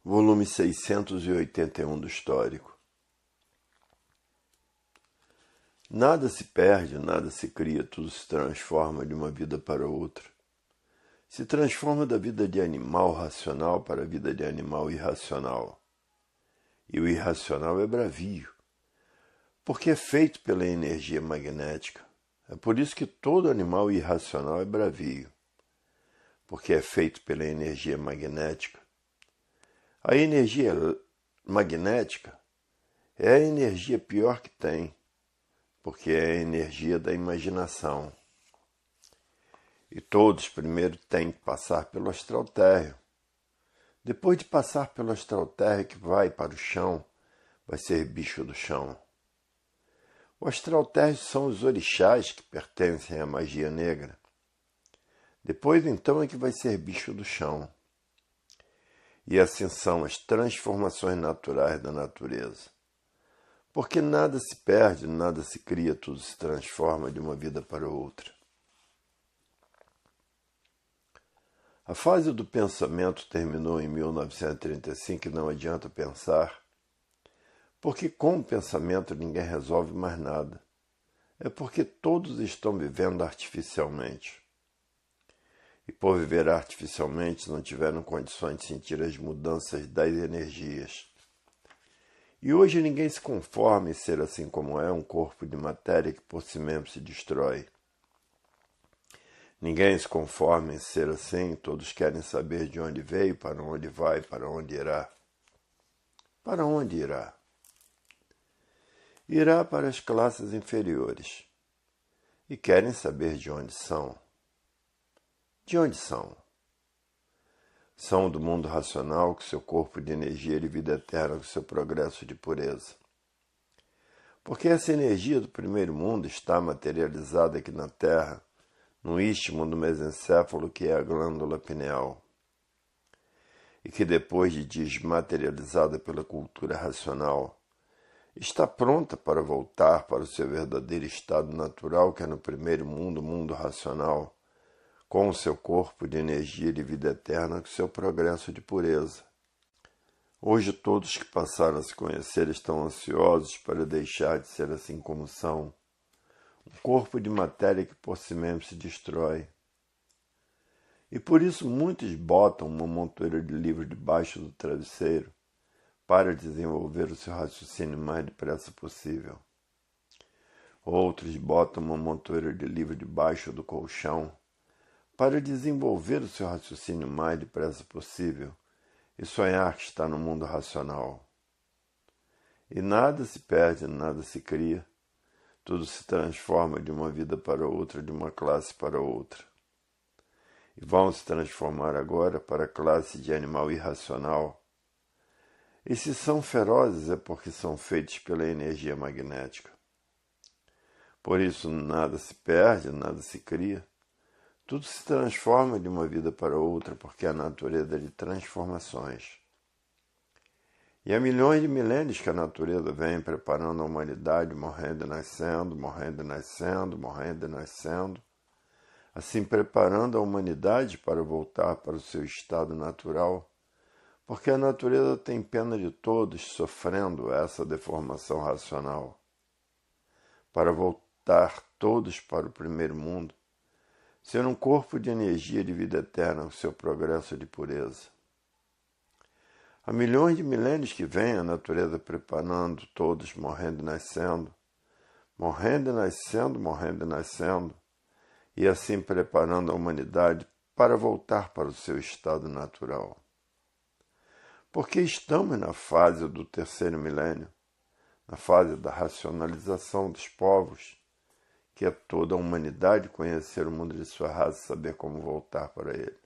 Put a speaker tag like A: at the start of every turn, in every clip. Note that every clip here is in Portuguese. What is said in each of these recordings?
A: Volume 681 do Histórico. Nada se perde, nada se cria, tudo se transforma de uma vida para outra. Se transforma da vida de animal racional para a vida de animal irracional. E o irracional é bravio, porque é feito pela energia magnética. É por isso que todo animal irracional é bravio, porque é feito pela energia magnética. A energia magnética é a energia pior que tem, porque é a energia da imaginação. E todos primeiro têm que passar pelo astral térreo. Depois de passar pelo astral térreo que vai para o chão, vai ser bicho do chão. O astral térreo são os orixás que pertencem à magia negra. Depois então é que vai ser bicho do chão. E assim são as transformações naturais da natureza. Porque nada se perde, nada se cria, tudo se transforma de uma vida para outra. A fase do pensamento terminou em 1935 e não adianta pensar, porque com o pensamento ninguém resolve mais nada. É porque todos estão vivendo artificialmente. E por viver artificialmente não tiveram condições de sentir as mudanças das energias. E hoje ninguém se conforma em ser assim como é, um corpo de matéria que por si mesmo se destrói. Ninguém se conforma em ser assim, todos querem saber de onde veio, para onde vai, para onde irá. Para onde irá? Irá para as classes inferiores. E querem saber de onde são. De onde são? São do mundo racional, com seu corpo de energia de vida eterna, com seu progresso de pureza. Porque essa energia do primeiro mundo está materializada aqui na Terra, no istmo do mesencéfalo, que é a glândula pineal, e que depois de desmaterializada pela cultura racional, está pronta para voltar para o seu verdadeiro estado natural, que é no primeiro mundo, o mundo racional, com o seu corpo de energia de vida eterna, com seu progresso de pureza. Hoje todos que passaram a se conhecer estão ansiosos para deixar de ser assim como são, um corpo de matéria que por si mesmo se destrói. E por isso muitos botam uma montoeira de livros debaixo do travesseiro para desenvolver o seu raciocínio mais depressa possível. Outros botam uma montoeira de livros debaixo do colchão para desenvolver o seu raciocínio mais depressa possível e sonhar que está no mundo racional. E nada se perde, nada se cria, tudo se transforma de uma vida para outra, de uma classe para outra. E vão se transformar agora para a classe de animal irracional. E se são ferozes é porque são feitos pela energia magnética. Por isso nada se perde, nada se cria. Tudo se transforma de uma vida para outra, porque é a natureza de transformações. E há milhões de milênios que a natureza vem preparando a humanidade, morrendo e nascendo, morrendo e nascendo, morrendo e nascendo, assim preparando a humanidade para voltar para o seu estado natural, porque a natureza tem pena de todos sofrendo essa deformação racional, para voltar todos para o primeiro mundo, ser um corpo de energia de vida eterna com seu progresso de pureza. Há milhões de milênios que vem a natureza preparando todos, morrendo e nascendo, morrendo e nascendo, morrendo e nascendo, e assim preparando a humanidade para voltar para o seu estado natural. Porque estamos na fase do terceiro milênio, na fase da racionalização dos povos, que é toda a humanidade conhecer o mundo de sua raça e saber como voltar para ele.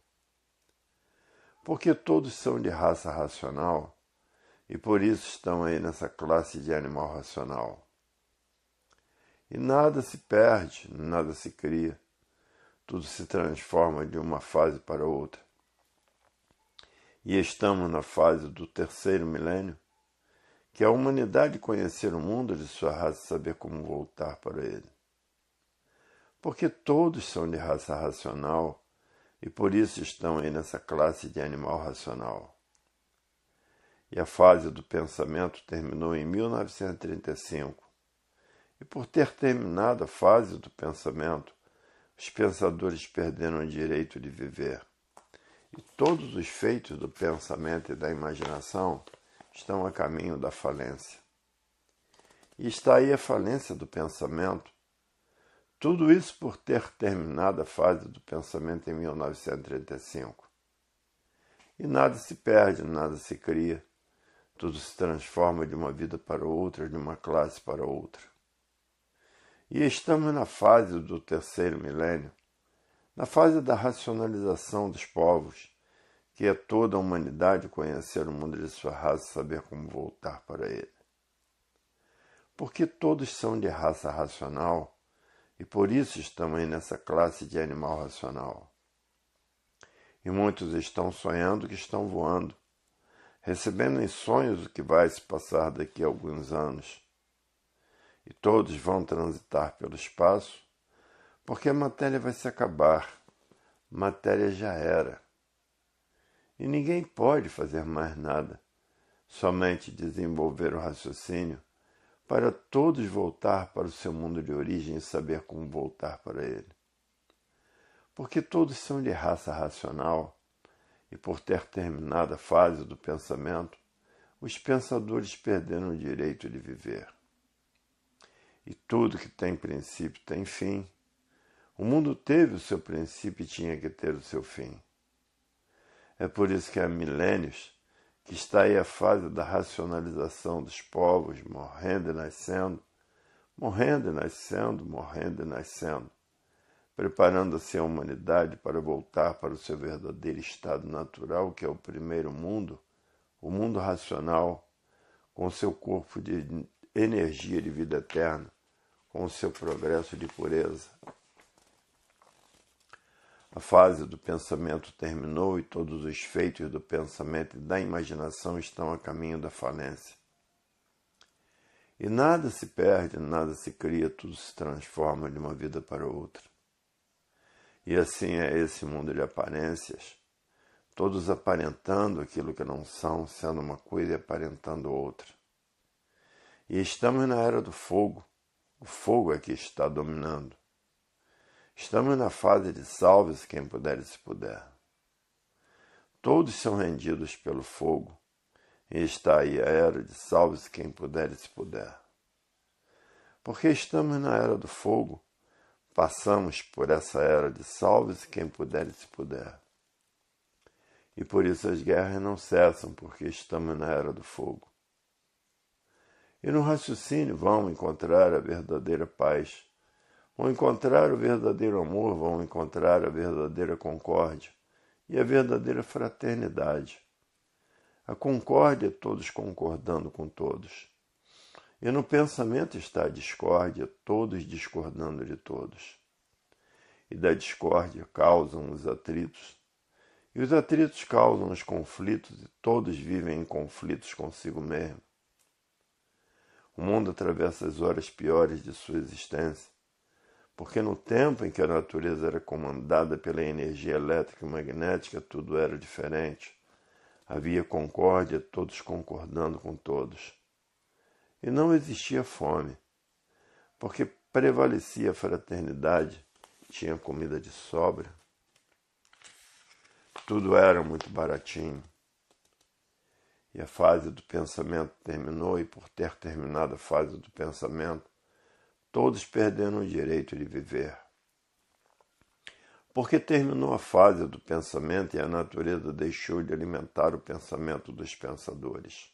A: Porque todos são de raça racional e por isso estão aí nessa classe de animal racional. E nada se perde, nada se cria, tudo se transforma de uma fase para outra. E estamos na fase do terceiro milênio, que é a humanidade conhecer o mundo de sua raça e saber como voltar para ele. Porque todos são de raça racional e por isso estão aí nessa classe de animal racional. e a fase do pensamento terminou em 1935. E por ter terminado a fase do pensamento, os pensadores perderam o direito de viver. E todos os feitos do pensamento e da imaginação estão a caminho da falência. E está aí a falência do pensamento. Tudo isso por ter terminado a fase do pensamento em 1935. E nada se perde, nada se cria. Tudo se transforma de uma vida para outra, de uma classe para outra. E estamos na fase do terceiro milênio, na fase da racionalização dos povos, que é toda a humanidade conhecer o mundo de sua raça e saber como voltar para ele. Porque todos são de raça racional, e por isso estamos aí nessa classe de animal racional. E muitos estão sonhando que estão voando, recebendo em sonhos o que vai se passar daqui a alguns anos. E todos vão transitar pelo espaço, porque a matéria vai se acabar. Matéria já era. E ninguém pode fazer mais nada, somente desenvolver o raciocínio para todos voltar para o seu mundo de origem e saber como voltar para ele. Porque todos são de raça racional, e por ter terminado a fase do pensamento, os pensadores perderam o direito de viver. E tudo que tem princípio tem fim. O mundo teve o seu princípio e tinha que ter o seu fim. É por isso que há milênios que está aí a fase da racionalização dos povos, morrendo e nascendo, morrendo e nascendo, morrendo e nascendo, preparando-se a humanidade para voltar para o seu verdadeiro estado natural, que é o primeiro mundo, o mundo racional, com o seu corpo de energia de vida eterna, com o seu progresso de pureza. A fase do pensamento terminou e todos os feitos do pensamento e da imaginação estão a caminho da falência. E nada se perde, nada se cria, tudo se transforma de uma vida para outra. E assim é esse mundo de aparências, todos aparentando aquilo que não são, sendo uma coisa e aparentando outra. E estamos na era do fogo. O fogo é que está dominando. Estamos na fase de salve-se quem puder e se puder. Todos são rendidos pelo fogo. E está aí a era de salve-se quem puder e se puder. Porque estamos na era do fogo, passamos por essa era de salve-se quem puder e se puder. E por isso as guerras não cessam, porque estamos na era do fogo. E no raciocínio vão encontrar a verdadeira paz, vão encontrar o verdadeiro amor, vão encontrar a verdadeira concórdia e a verdadeira fraternidade. A concórdia é todos concordando com todos. E no pensamento está a discórdia, todos discordando de todos. E da discórdia causam os atritos, e os atritos causam os conflitos, e todos vivem em conflitos consigo mesmo. O mundo atravessa as horas piores de sua existência, porque no tempo em que a natureza era comandada pela energia elétrica e magnética, tudo era diferente. Havia concórdia, todos concordando com todos. E não existia fome, porque prevalecia a fraternidade, tinha comida de sobra. Tudo era muito baratinho. E a fase do pensamento terminou, e por ter terminado a fase do pensamento, todos perderam o direito de viver. Porque terminou a fase do pensamento e a natureza deixou de alimentar o pensamento dos pensadores.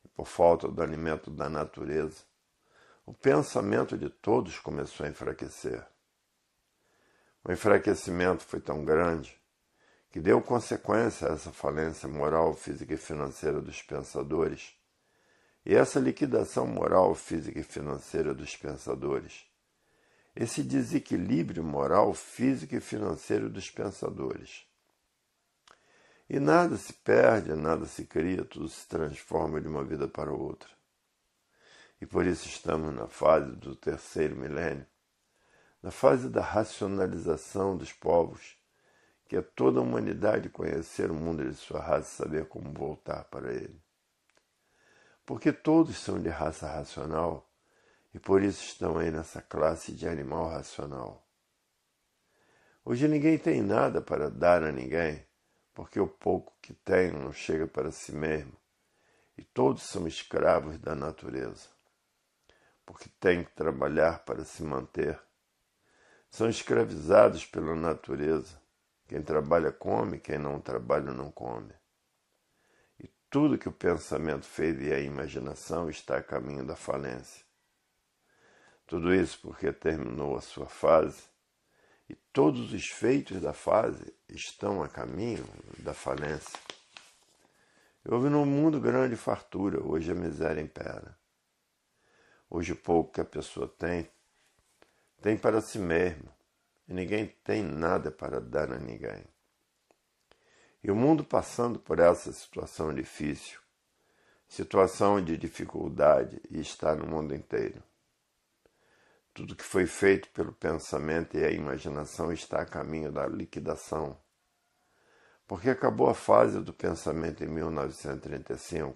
A: E por falta do alimento da natureza, o pensamento de todos começou a enfraquecer. O enfraquecimento foi tão grande que deu consequência a essa falência moral, física e financeira dos pensadores, e essa liquidação moral, física e financeira dos pensadores, esse desequilíbrio moral, físico e financeiro dos pensadores. E nada se perde, nada se cria, tudo se transforma de uma vida para outra. E por isso estamos na fase do terceiro milênio, na fase da racionalização dos povos, que é toda a humanidade conhecer o mundo de sua raça e saber como voltar para ele. Porque todos são de raça racional e por isso estão aí nessa classe de animal racional. Hoje ninguém tem nada para dar a ninguém, porque o pouco que tem não chega para si mesmo, e todos são escravos da natureza, porque têm que trabalhar para se manter. São escravizados pela natureza. Quem trabalha come, quem não trabalha não come. E tudo que o pensamento fez e a imaginação está a caminho da falência. Tudo isso porque terminou a sua fase, e todos os feitos da fase estão a caminho da falência. Houve num mundo grande fartura, hoje a miséria impera. Hoje o pouco que a pessoa tem para si mesmo, e ninguém tem nada para dar a ninguém. E o mundo passando por essa situação difícil, situação de dificuldade, e está no mundo inteiro. Tudo que foi feito pelo pensamento e a imaginação está a caminho da liquidação. Porque acabou a fase do pensamento em 1935.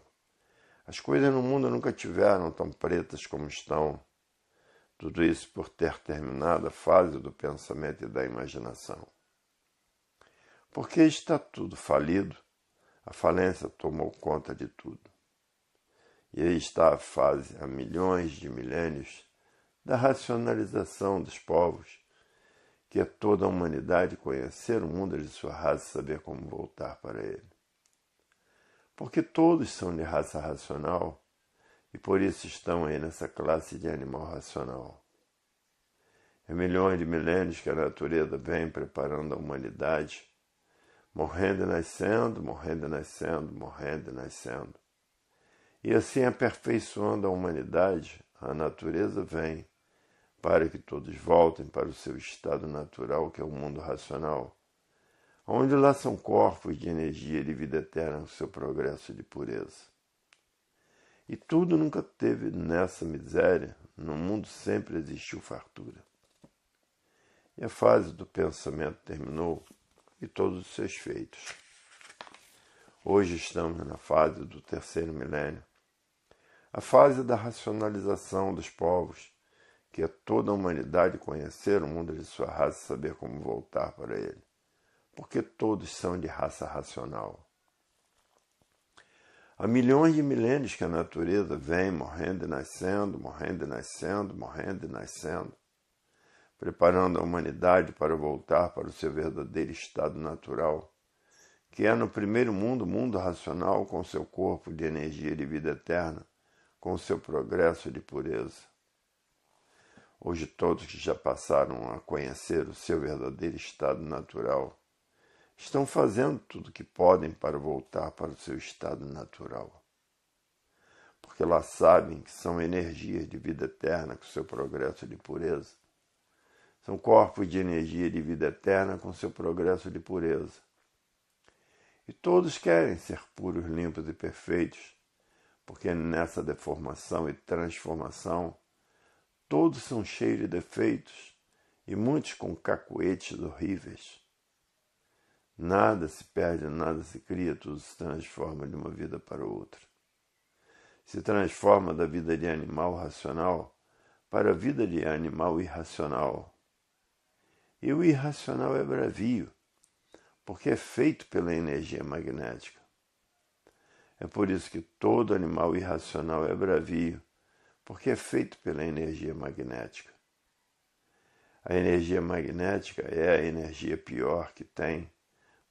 A: As coisas no mundo nunca tiveram tão pretas como estão. Tudo isso por ter terminado a fase do pensamento e da imaginação. Porque está tudo falido, a falência tomou conta de tudo. E aí está a fase, há milhões de milênios, da racionalização dos povos, que é toda a humanidade conhecer o mundo de sua raça e saber como voltar para ele. Porque todos são de raça racional e por isso estão aí nessa classe de animal racional. É milhões de milênios que a natureza vem preparando a humanidade, morrendo e nascendo, morrendo e nascendo, morrendo e nascendo. E assim aperfeiçoando a humanidade, a natureza vem para que todos voltem para o seu estado natural, que é o mundo racional, onde lá são corpos de energia de vida eterna com seu progresso de pureza. E tudo nunca teve nessa miséria, no mundo sempre existiu fartura. E a fase do pensamento terminou e todos os seus feitos. Hoje estamos na fase do terceiro milênio, a fase da racionalização dos povos, que é toda a humanidade conhecer o mundo de sua raça e saber como voltar para ele, porque todos são de raça racional. Há milhões de milênios que a natureza vem morrendo e nascendo, morrendo e nascendo, morrendo e nascendo, preparando a humanidade para voltar para o seu verdadeiro estado natural, que é no primeiro mundo, o mundo racional, com seu corpo de energia de vida eterna, com seu progresso de pureza. Hoje todos que já passaram a conhecer o seu verdadeiro estado natural estão fazendo tudo o que podem para voltar para o seu estado natural. Porque lá sabem que são energias de vida eterna com seu progresso de pureza. São corpos de energia de vida eterna com seu progresso de pureza. E todos querem ser puros, limpos e perfeitos, porque nessa deformação e transformação todos são cheios de defeitos e muitos com cacuetes horríveis. Nada se perde, nada se cria, tudo se transforma de uma vida para outra. Se transforma da vida de animal racional para a vida de animal irracional. E o irracional é bravio, porque é feito pela energia magnética. É por isso que todo animal irracional é bravio, porque é feito pela energia magnética. A energia magnética é a energia pior que tem,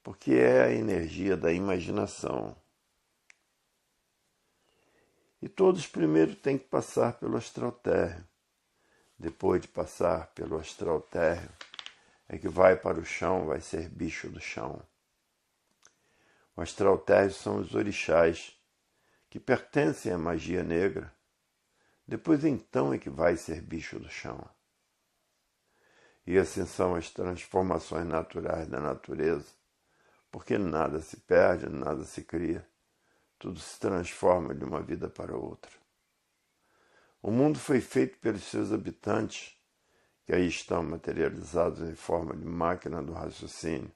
A: porque é a energia da imaginação. E todos primeiro têm que passar pelo astral térreo. Depois de passar pelo astral térreo, é que vai para o chão, vai ser bicho do chão. O astral térreo são os orixás, que pertencem à magia negra. Depois então é que vai ser bicho do chão. E assim são as transformações naturais da natureza, porque nada se perde, nada se cria, tudo se transforma de uma vida para outra. O mundo foi feito pelos seus habitantes, que aí estão materializados em forma de máquina do raciocínio,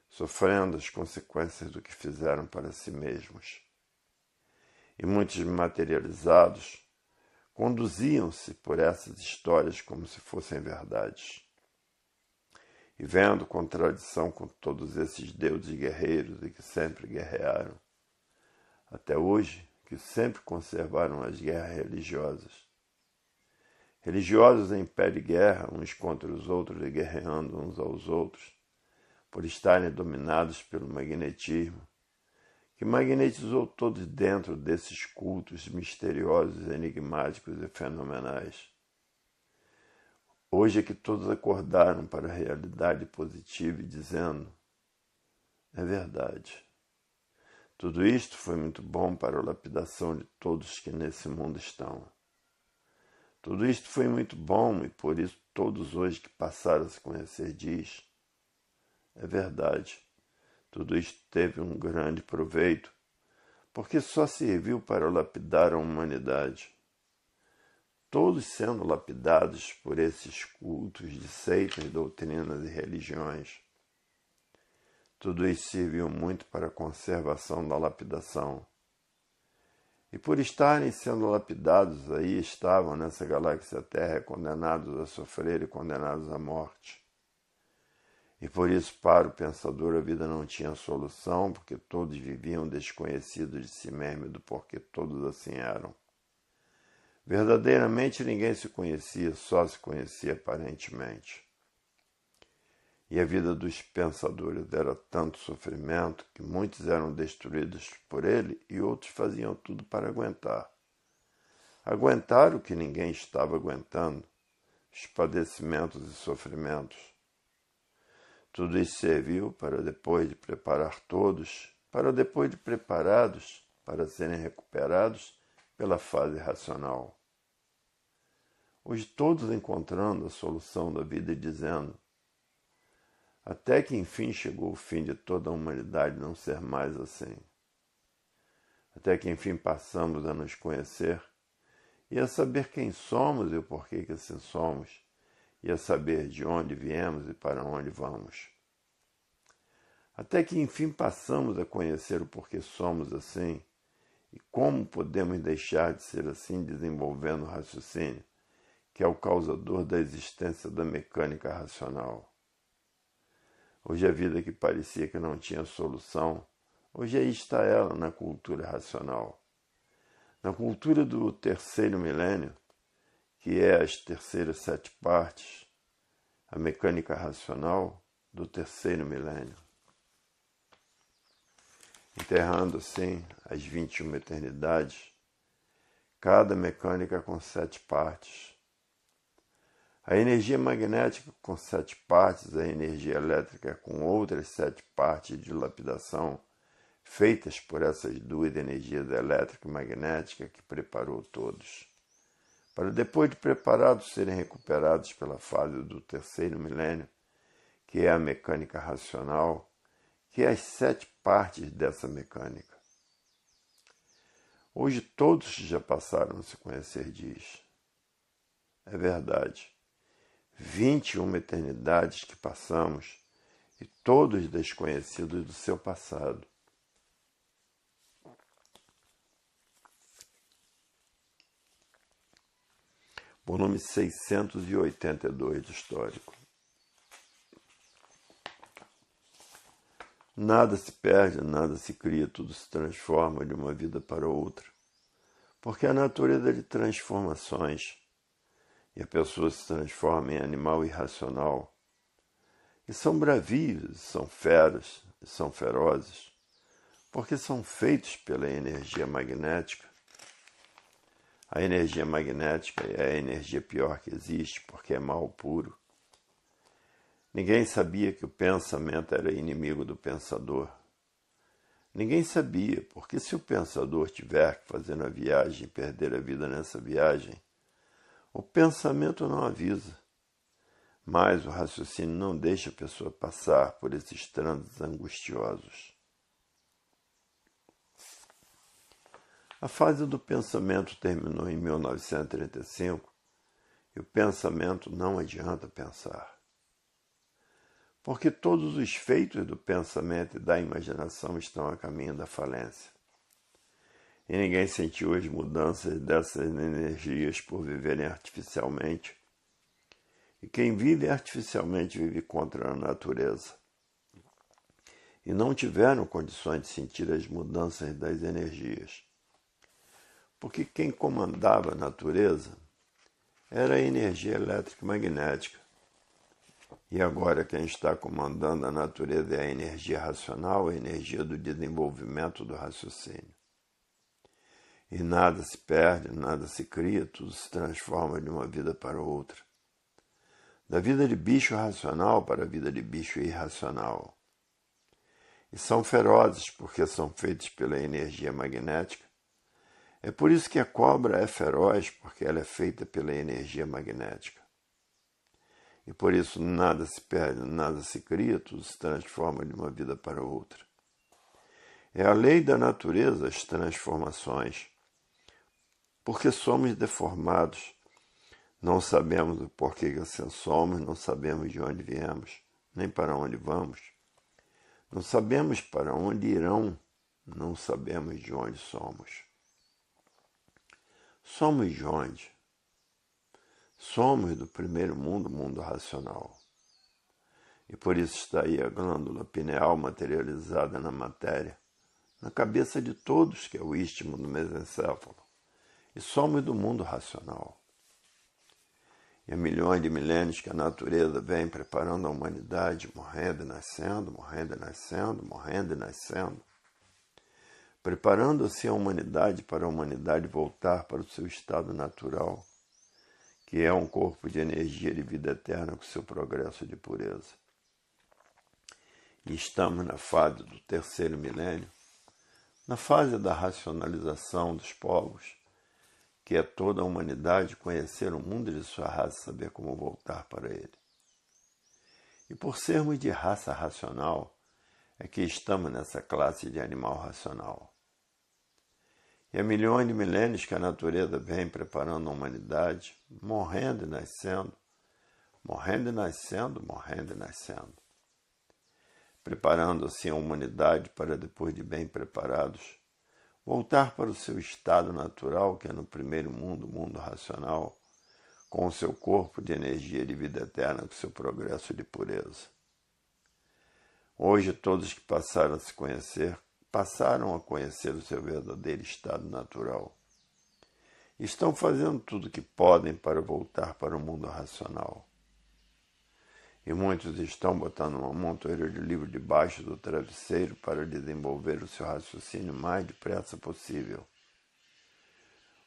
A: sofrendo as consequências do que fizeram para si mesmos. e muitos materializados conduziam-se por essas histórias como se fossem verdades. E vendo contradição com todos esses deuses guerreiros e que sempre guerrearam, até hoje, que sempre conservaram as guerras religiosas. Religiosos em pé de guerra, uns contra os outros e guerreando uns aos outros, por estarem dominados pelo magnetismo, que magnetizou todos dentro desses cultos misteriosos, enigmáticos e fenomenais. Hoje é que todos acordaram para a realidade positiva e dizendo: é verdade. Tudo isto foi muito bom para a lapidação de todos que nesse mundo estão. Tudo isto foi muito bom e por isso todos hoje que passaram a se conhecer diz: é verdade. Tudo isto teve um grande proveito, porque só serviu para lapidar a humanidade. Todos sendo lapidados por esses cultos de seitas, doutrinas e religiões. Tudo isso serviu muito para a conservação da lapidação. E por estarem sendo lapidados, aí estavam nessa galáxia Terra condenados a sofrer e condenados à morte. E por isso, para o pensador, a vida não tinha solução, porque todos viviam desconhecidos de si mesmo e do porquê todos assim eram. Verdadeiramente ninguém se conhecia, só se conhecia aparentemente. E a vida dos pensadores era tanto sofrimento que muitos eram destruídos por ele e outros faziam tudo para aguentar. Aguentar o que ninguém estava aguentando, os padecimentos e sofrimentos. Tudo isso serviu para depois de preparar todos, para depois de preparados, para serem recuperados pela fase racional. Hoje todos encontrando a solução da vida e dizendo: até que enfim chegou o fim de toda a humanidade não ser mais assim. Até que enfim passamos a nos conhecer e a saber quem somos e o porquê que assim somos, e a saber de onde viemos e para onde vamos. Até que enfim passamos a conhecer o porquê somos assim e como podemos deixar de ser assim, desenvolvendo o raciocínio, que é o causador da existência da mecânica racional. Hoje a vida que parecia que não tinha solução, hoje aí está ela na cultura racional. Na cultura do terceiro milênio, que é as terceiras 7 partes, a mecânica racional do terceiro milênio. Enterrando assim as 21 eternidades, cada mecânica com 7 partes. A energia magnética com 7 partes, a energia elétrica com outras 7 partes de lapidação, feitas por essas duas energias elétrica e magnética que preparou todos, para depois de preparados serem recuperados pela fase do terceiro milênio, que é a mecânica racional, que é as 7 partes dessa mecânica. Hoje todos já passaram a se conhecer diz: é verdade. 21 eternidades que passamos e todos desconhecidos do seu passado. Volume 682 do Histórico. Nada se perde, nada se cria, tudo se transforma de uma vida para outra, porque a natureza de transformações, e a pessoa se transforma em animal irracional, e são bravios, são feras, e são ferozes, porque são feitos pela energia magnética. A energia magnética é a energia pior que existe, porque é mal puro. Ninguém sabia que o pensamento era inimigo do pensador. Ninguém sabia, porque se o pensador tiver que fazer uma viagem e perder a vida nessa viagem, o pensamento não avisa, mas o raciocínio não deixa a pessoa passar por esses trânsitos angustiosos. A fase do pensamento terminou em 1935 e o pensamento não adianta pensar. Porque todos os feitos do pensamento e da imaginação estão a caminho da falência. e ninguém sentiu as mudanças dessas energias por viverem artificialmente. E quem vive artificialmente vive contra a natureza. E não tiveram condições de sentir as mudanças das energias. Porque quem comandava a natureza era a energia elétrica e magnética. E agora quem está comandando a natureza é a energia racional, a energia do desenvolvimento do raciocínio. E nada se perde, nada se cria, tudo se transforma de uma vida para outra. Da vida de bicho racional para a vida de bicho irracional. E são ferozes porque são feitos pela energia magnética. É por isso que a cobra é feroz, porque ela é feita pela energia magnética. E por isso nada se perde, nada se cria, tudo se transforma de uma vida para outra. É a lei da natureza as transformações. Porque somos deformados. Não sabemos o porquê que assim somos, não sabemos de onde viemos, nem para onde vamos. Não sabemos para onde irão, não sabemos de onde somos. Somos de onde? Somos do primeiro mundo, mundo racional. E por isso está aí a glândula pineal materializada na matéria, na cabeça de todos, que é o istmo do mesencéfalo. E somos do mundo racional. E há milhões de milênios que a natureza vem preparando a humanidade, morrendo e nascendo, morrendo e nascendo, morrendo e nascendo. Preparando-se a humanidade para a humanidade voltar para o seu estado natural, que é um corpo de energia de vida eterna com seu progresso de pureza. E estamos na fase do terceiro milênio, na fase da racionalização dos povos, que é toda a humanidade conhecer o mundo de sua raça e saber como voltar para ele. E por sermos de raça racional, é que estamos nessa classe de animal racional. E há milhões de milênios que a natureza vem preparando a humanidade, morrendo e nascendo, morrendo e nascendo, morrendo e nascendo. Preparando assim a humanidade para, depois de bem preparados, voltar para o seu estado natural, que é no primeiro mundo, o mundo racional, com o seu corpo de energia de vida eterna, com o seu progresso de pureza. Hoje todos que passaram a se conhecer, passaram a conhecer o seu verdadeiro estado natural. Estão fazendo tudo o que podem para voltar para o mundo racional. E muitos estão botando uma montoeira de livro debaixo do travesseiro para desenvolver o seu raciocínio o mais depressa possível.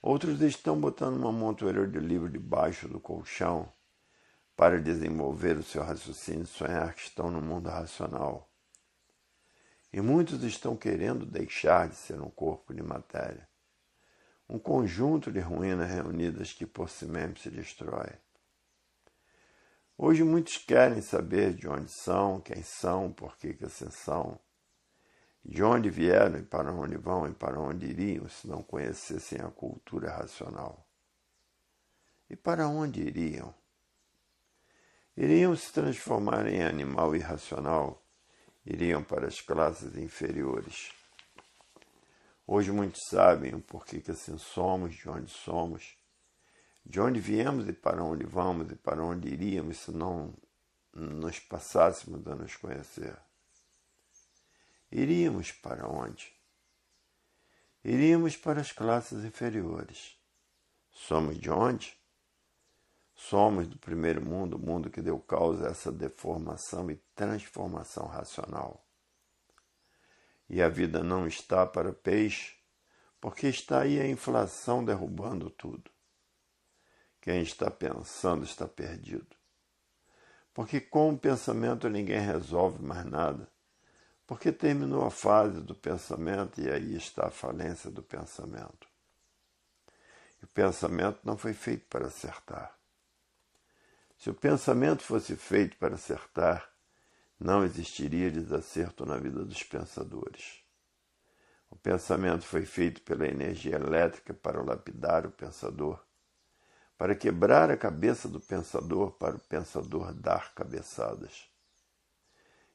A: Outros estão botando uma montoeira de livro debaixo do colchão para desenvolver o seu raciocínio e sonhar que estão no mundo racional. E muitos estão querendo deixar de ser um corpo de matéria, um conjunto de ruínas reunidas que por si mesmo se destrói. Hoje muitos querem saber de onde são, quem são, por que assim são, de onde vieram e para onde vão e para onde iriam se não conhecessem a cultura racional. E para onde iriam? Iriam se transformar em animal irracional, iriam para as classes inferiores. Hoje muitos sabem o porquê que assim somos, de onde viemos e para onde vamos e para onde iríamos se não nos passássemos a nos conhecer. Iríamos para onde? Iríamos para as classes inferiores. Somos de onde? Somos do primeiro mundo, o mundo que deu causa a essa deformação e transformação racional. E a vida não está para peixe, porque está aí a inflação derrubando tudo. Quem está pensando está perdido. Porque com o pensamento ninguém resolve mais nada. Porque terminou a fase do pensamento e aí está a falência do pensamento. E o pensamento não foi feito para acertar. Se o pensamento fosse feito para acertar, não existiria desacerto na vida dos pensadores. O pensamento foi feito pela energia elétrica para lapidar o pensador, para quebrar a cabeça do pensador, para o pensador dar cabeçadas.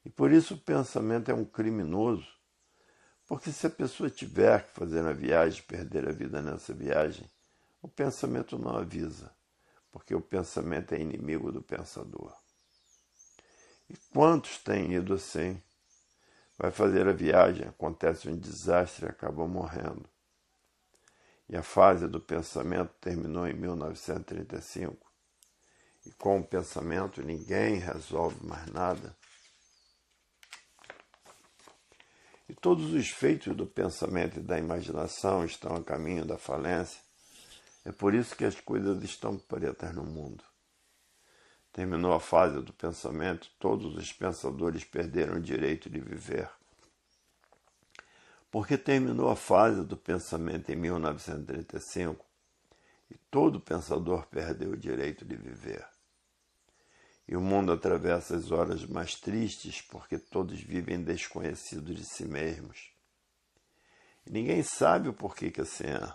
A: E por isso o pensamento é um criminoso, Porque se a pessoa tiver que fazer uma viagem, perder a vida nessa viagem, o pensamento não avisa, porque o pensamento é inimigo do pensador. E quantos têm ido assim? Vai fazer a viagem, acontece um desastre e acaba morrendo. E a fase do pensamento terminou em 1935. E com o pensamento ninguém resolve mais nada. E todos os feitos do pensamento e da imaginação estão a caminho da falência. É por isso que as coisas estão pretas no mundo. Terminou a fase do pensamento, todos os pensadores perderam o direito de viver. Porque terminou a fase do pensamento em 1935 e todo pensador perdeu o direito de viver. E o mundo atravessa as horas mais tristes porque todos vivem desconhecidos de si mesmos. E ninguém sabe o porquê que assim é.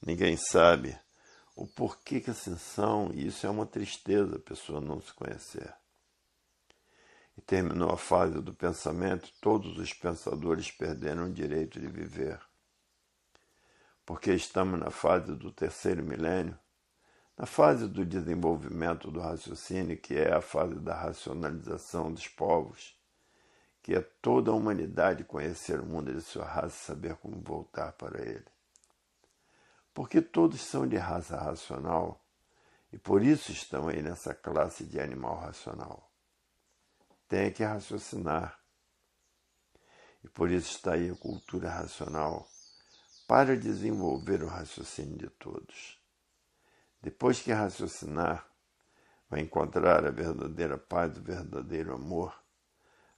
A: Ninguém sabe o porquê que assim são, e isso é uma tristeza, a pessoa não se conhecer. E terminou a fase do pensamento, todos os pensadores perderam o direito de viver. Porque estamos na fase do terceiro milênio, na fase do desenvolvimento do raciocínio, que é a fase da racionalização dos povos, que é toda a humanidade conhecer o mundo de sua raça e saber como voltar para ele. Porque todos são de raça racional e por isso estão aí nessa classe de animal racional. Tem que raciocinar. E por isso está aí a cultura racional, para desenvolver o raciocínio de todos. Depois que raciocinar, vai encontrar a verdadeira paz, o verdadeiro amor,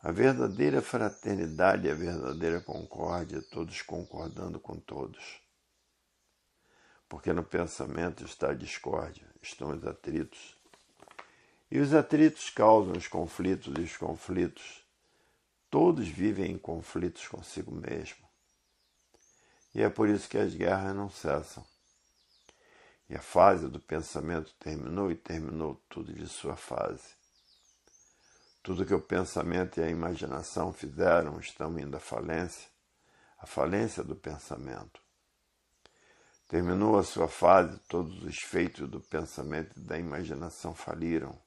A: a verdadeira fraternidade e a verdadeira concórdia, todos concordando com todos. Porque no pensamento está a discórdia, estão os atritos. E os atritos causam os conflitos, e os conflitos, todos vivem em conflitos consigo mesmo. E é por isso que as guerras não cessam. E a fase do pensamento terminou e terminou tudo de sua fase. Tudo que o pensamento e a imaginação fizeram estão indo à a falência do pensamento. Terminou a sua fase, todos os feitos do pensamento e da imaginação faliram.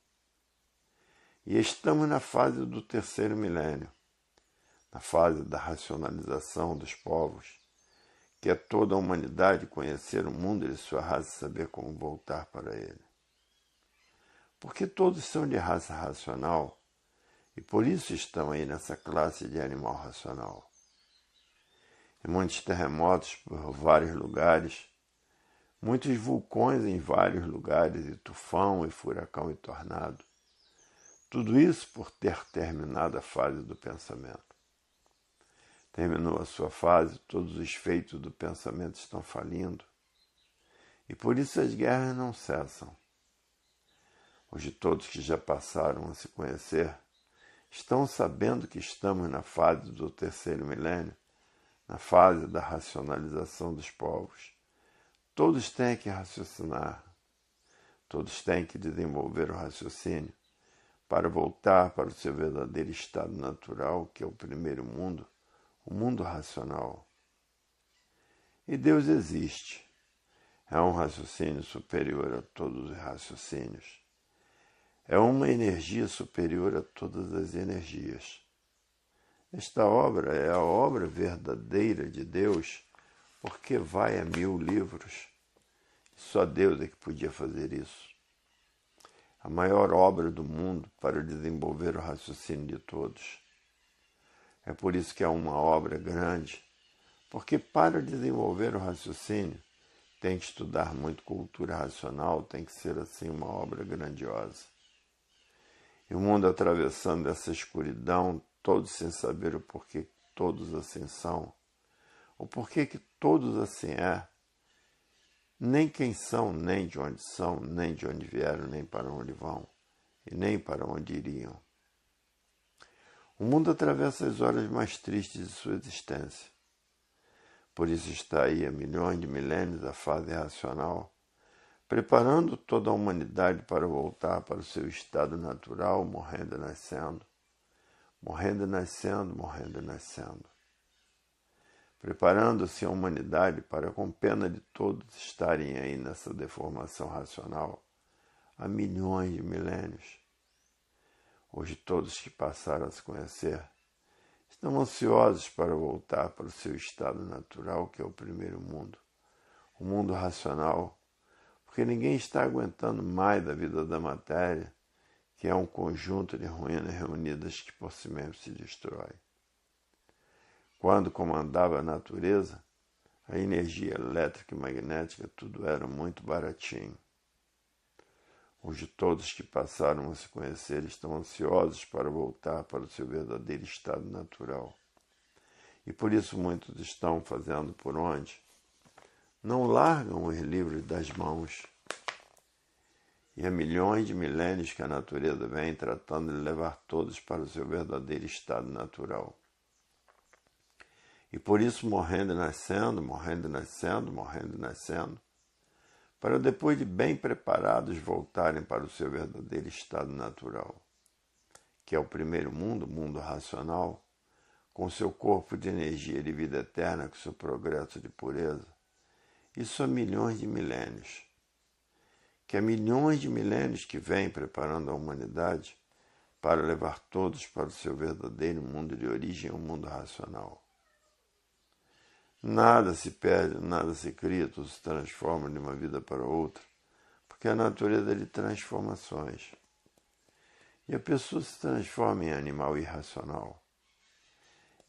A: E estamos na fase do terceiro milênio, na fase da racionalização dos povos, que é toda a humanidade conhecer o mundo de sua raça e saber como voltar para ele. Porque todos são de raça racional e por isso estão aí nessa classe de animal racional. E muitos terremotos por vários lugares, muitos vulcões em vários lugares, e tufão, e furacão, e tornado. Tudo isso por ter terminado a fase do pensamento. Terminou a sua fase, todos os feitos do pensamento estão falindo. E por isso as guerras não cessam. Hoje todos que já passaram a se conhecer estão sabendo que estamos na fase do terceiro milênio, na fase da racionalização dos povos. Todos têm que raciocinar, todos têm que desenvolver o raciocínio para voltar para o seu verdadeiro estado natural, que é o primeiro mundo, o mundo racional. E Deus existe. É um raciocínio superior a todos os raciocínios. É uma energia superior a todas as energias. Esta obra é a obra verdadeira de Deus, porque vai a 1000 livros. Só Deus é que podia fazer isso. A maior obra do mundo para desenvolver o raciocínio de todos. É por isso que é uma obra grande, porque para desenvolver o raciocínio tem que estudar muito cultura racional, tem que ser assim uma obra grandiosa. E o mundo atravessando essa escuridão, todos sem saber o porquê todos assim são, o porquê que todos assim é, nem quem são, nem de onde são, nem de onde vieram, nem para onde vão, e nem para onde iriam. O mundo atravessa as horas mais tristes de sua existência. Por isso está aí há milhões de milênios a fase racional, preparando toda a humanidade para voltar para o seu estado natural, morrendo e nascendo, morrendo e nascendo, morrendo e nascendo. preparando-se a humanidade para, com pena de todos estarem aí nessa deformação racional há milhões de milênios. Hoje todos que passaram a se conhecer estão ansiosos para voltar para o seu estado natural, que é o primeiro mundo, o mundo racional, porque ninguém está aguentando mais da vida da matéria, que é um conjunto de ruínas reunidas que por si mesmo se destrói. Quando comandava a natureza, a energia elétrica e magnética, tudo era muito baratinho. Hoje todos que passaram a se conhecer estão ansiosos para voltar para o seu verdadeiro estado natural. E por isso muitos estão fazendo por onde? Não largam os livros das mãos. E há milhões de milênios que a natureza vem tratando de levar todos para o seu verdadeiro estado natural. E por isso morrendo e nascendo, morrendo e nascendo, morrendo e nascendo, para depois de bem preparados voltarem para o seu verdadeiro estado natural, que é o primeiro mundo, o mundo racional, com seu corpo de energia de vida eterna, com seu progresso de pureza. Isso há milhões de milênios. Que há milhões de milênios que vêm preparando a humanidade para levar todos para o seu verdadeiro mundo de origem, o mundo racional. Nada se perde, nada se cria, tudo se transforma de uma vida para outra, porque a natureza é de transformações. E a pessoa se transforma em animal irracional.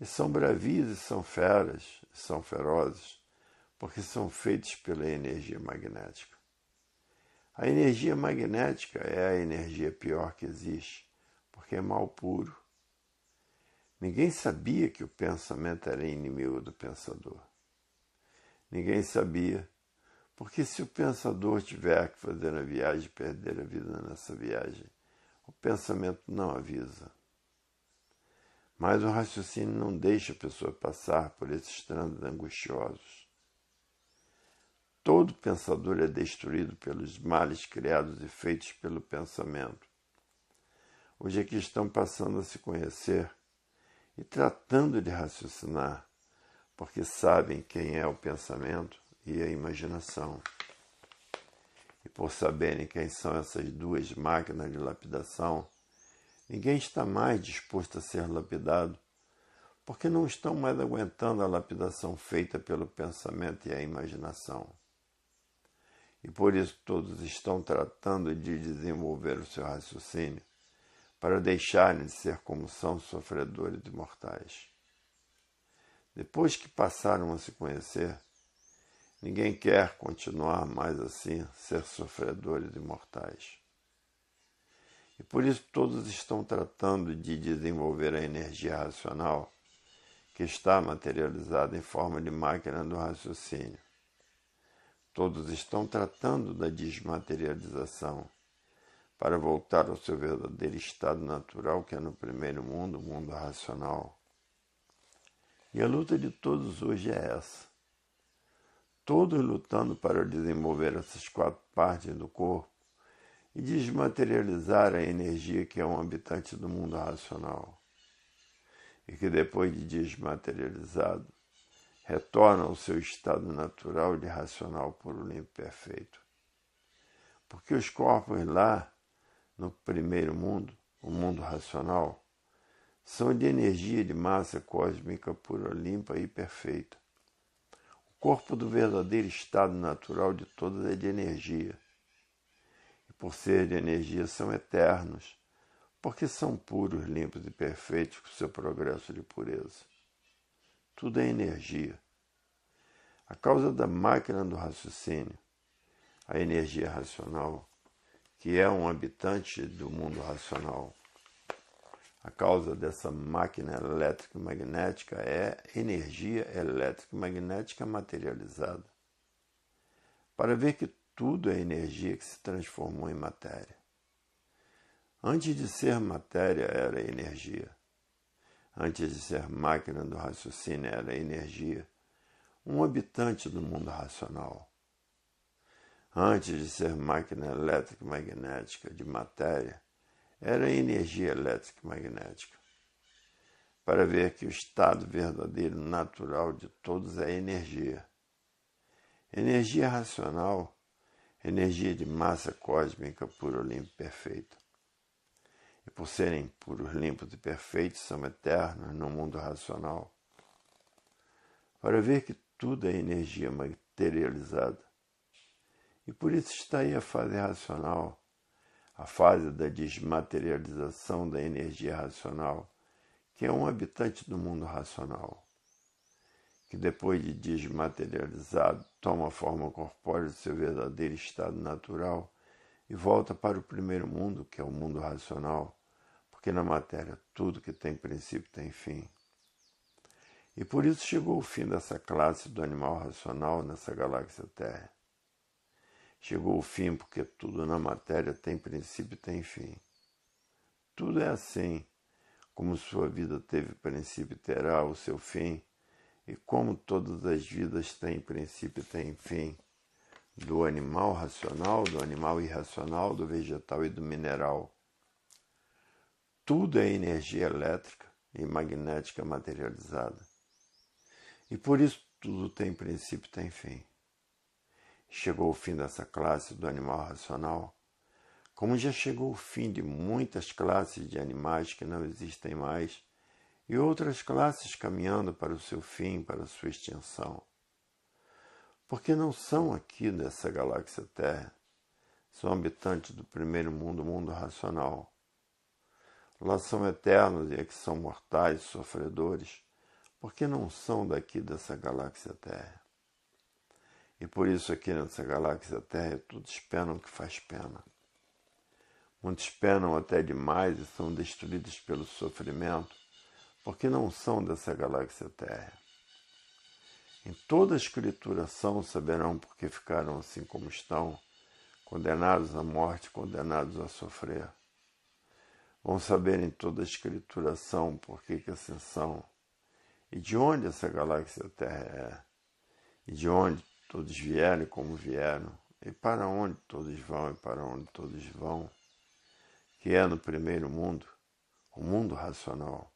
A: E são bravios, e são feras, e são ferozes, porque são feitos pela energia magnética. A energia magnética é a energia pior que existe, porque é mal puro. Ninguém sabia que o pensamento era inimigo do pensador. Ninguém sabia, porque se o pensador tiver que fazer a viagem e perder a vida nessa viagem, o pensamento não avisa. Mas o raciocínio não deixa a pessoa passar por esses transes angustiosos. Todo pensador é destruído pelos males criados e feitos pelo pensamento. Hoje é que estão passando a se conhecer e tratando de raciocinar, porque sabem quem é o pensamento e a imaginação. E por saberem quem são essas duas máquinas de lapidação, ninguém está mais disposto a ser lapidado, porque não estão mais aguentando a lapidação feita pelo pensamento e a imaginação. E por isso todos estão tratando de desenvolver o seu raciocínio, para deixarem de ser como são sofredores e mortais. Depois que passaram a se conhecer, ninguém quer continuar mais assim, ser sofredores e mortais. E por isso todos estão tratando de desenvolver a energia racional, que está materializada em forma de máquina do raciocínio. Todos estão tratando da desmaterialização, para voltar ao seu verdadeiro estado natural, que é no primeiro mundo, o mundo racional. E a luta de todos hoje é essa. Todos lutando para desenvolver essas 4 partes do corpo e desmaterializar a energia que é um habitante do mundo racional. E que depois de desmaterializado, retorna ao seu estado natural de racional puro, limpo e perfeito. Porque os corpos lá, no primeiro mundo, o mundo racional, são de energia de massa cósmica pura, limpa e perfeita. O corpo do verdadeiro estado natural de todos é de energia. E por ser de energia são eternos, porque são puros, limpos e perfeitos com seu progresso de pureza. Tudo é energia. A causa da máquina do raciocínio, a energia racional, que é um habitante do mundo racional. A causa dessa máquina elétrica e magnética é energia elétrica e magnética materializada. Para ver que tudo é energia que se transformou em matéria. Antes de ser matéria era energia. Antes de ser máquina do raciocínio era energia. Um habitante do mundo racional. Antes de ser máquina elétrica e magnética de matéria, era energia elétrica e magnética. para ver que o estado verdadeiro natural de todos é energia. Energia racional, energia de massa cósmica pura, limpa e perfeita. E por serem puros, limpos e perfeitos, são eternos no mundo racional. Para ver que tudo é energia materializada. E por isso está aí a fase racional, a fase da desmaterialização da energia racional, que é um habitante do mundo racional, que depois de desmaterializado toma a forma corpórea do seu verdadeiro estado natural e volta para o primeiro mundo, que é o mundo racional, porque na matéria tudo que tem princípio tem fim. E por isso chegou o fim dessa classe do animal racional nessa galáxia Terra. Chegou o fim porque tudo na matéria tem princípio e tem fim. Tudo é assim, como sua vida teve princípio e terá o seu fim, e como todas as vidas têm princípio e têm fim, do animal racional, do animal irracional, do vegetal e do mineral. Tudo é energia elétrica e magnética materializada. E por isso tudo tem princípio e tem fim. Chegou o fim dessa classe do animal racional, como já chegou o fim de muitas classes de animais que não existem mais, e outras classes caminhando para o seu fim, para a sua extinção. Porque não são aqui dessa galáxia Terra, são habitantes do primeiro mundo, o mundo racional. Lá são eternos e aqui são mortais, sofredores, porque não são daqui dessa galáxia Terra. E por isso aqui nessa galáxia Terra todos penam que faz pena. Muitos penam até demais e são destruídos pelo sofrimento, porque não são dessa galáxia Terra. Em toda a escrituração saberão porque ficaram assim como estão, condenados à morte, condenados a sofrer. Vão saber em toda a escrituração porque que assim são, e de onde essa galáxia Terra é, e de onde todos vieram e como vieram, e para onde todos vão e para onde todos vão, que é no primeiro mundo, o mundo racional.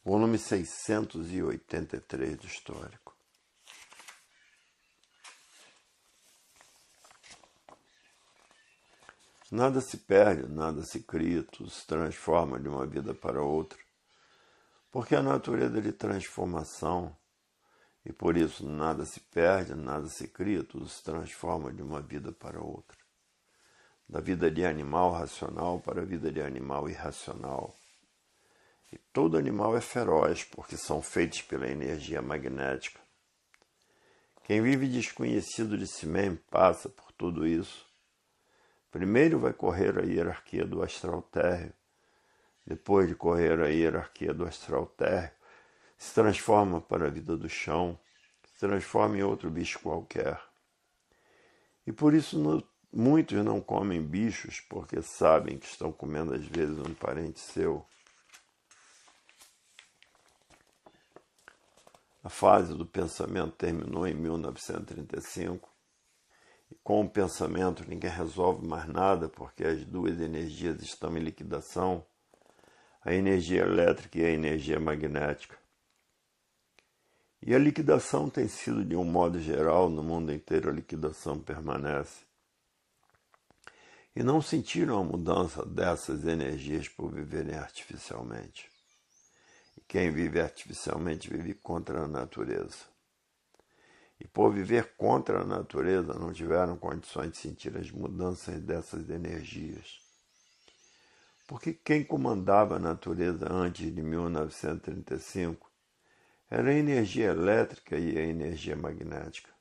A: Volume 683 do Histórico. Nada se perde, nada se cria, tudo se transforma de uma vida para outra, porque a natureza é de transformação, e por isso nada se perde, nada se cria, tudo se transforma de uma vida para outra. Da vida de animal racional para a vida de animal irracional. E todo animal é feroz, porque são feitos pela energia magnética. Quem vive desconhecido de si mesmo passa por tudo isso. Primeiro vai correr a hierarquia do astral térreo. Depois de correr a hierarquia do astral térreo, se transforma para a vida do chão, se transforma em outro bicho qualquer. E por isso muitos não comem bichos, porque sabem que estão comendo às vezes um parente seu. A fase do pensamento terminou em 1935. E com o pensamento ninguém resolve mais nada, porque as duas energias estão em liquidação, a energia elétrica e a energia magnética. E a liquidação tem sido, de um modo geral, no mundo inteiro, a liquidação permanece. E não sentiram a mudança dessas energias por viverem artificialmente. E quem vive artificialmente vive contra a natureza. E por viver contra a natureza não tiveram condições de sentir as mudanças dessas energias. Porque quem comandava a natureza antes de 1935 era a energia elétrica e a energia magnética.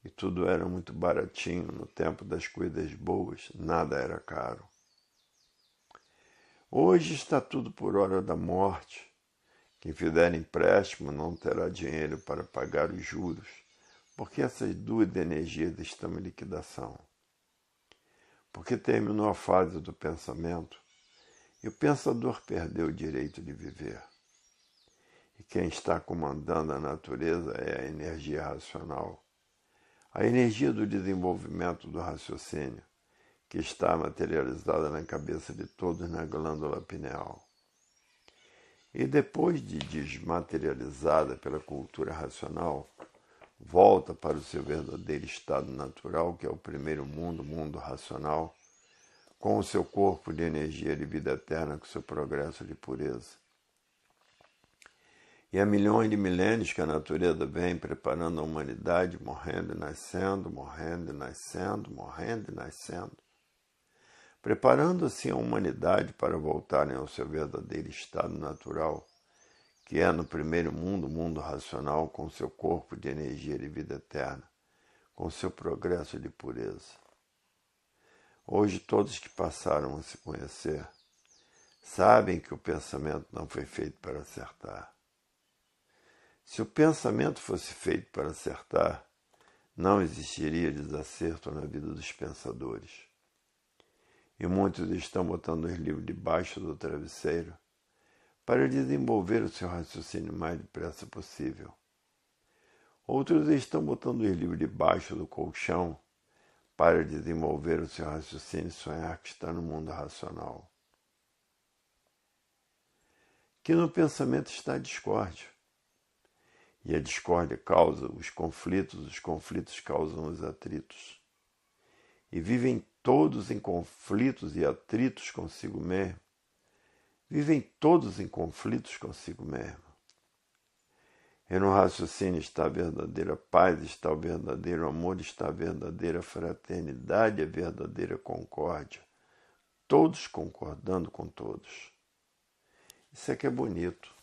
A: E tudo era muito baratinho no tempo das coisas boas, nada era caro. Hoje está tudo por hora da morte. Quem fizer empréstimo não terá dinheiro para pagar os juros, porque essas duas energias estão em liquidação. Porque terminou a fase do pensamento e o pensador perdeu o direito de viver. E quem está comandando a natureza é a energia racional. a energia do desenvolvimento do raciocínio, que está materializada na cabeça de todos na glândula pineal. E depois de desmaterializada pela cultura racional, volta para o seu verdadeiro estado natural, que é o primeiro mundo, o mundo racional, com o seu corpo de energia de vida eterna, com o seu progresso de pureza. E há milhões de milênios que a natureza vem preparando a humanidade, morrendo e nascendo, morrendo e nascendo, morrendo e nascendo, preparando assim a humanidade para voltarem ao seu verdadeiro estado natural, que é no primeiro mundo, o mundo racional, com seu corpo de energia de vida eterna, com seu progresso de pureza. Hoje todos que passaram a se conhecer sabem que o pensamento não foi feito para acertar. Se o pensamento fosse feito para acertar, não existiria desacerto na vida dos pensadores. E muitos estão botando os livros debaixo do travesseiro para desenvolver o seu raciocínio o mais depressa possível. Outros estão botando os livros debaixo do colchão para desenvolver o seu raciocínio e sonhar que está no mundo racional. Que no pensamento está a discórdia. E a discórdia causa os conflitos causam os atritos. E vivem todos em conflitos e atritos consigo mesmo. Vivem todos em conflitos consigo mesmo. E no raciocínio está a verdadeira paz, está o verdadeiro amor, está a verdadeira fraternidade, a verdadeira concórdia. Todos concordando com todos. Isso é que é bonito.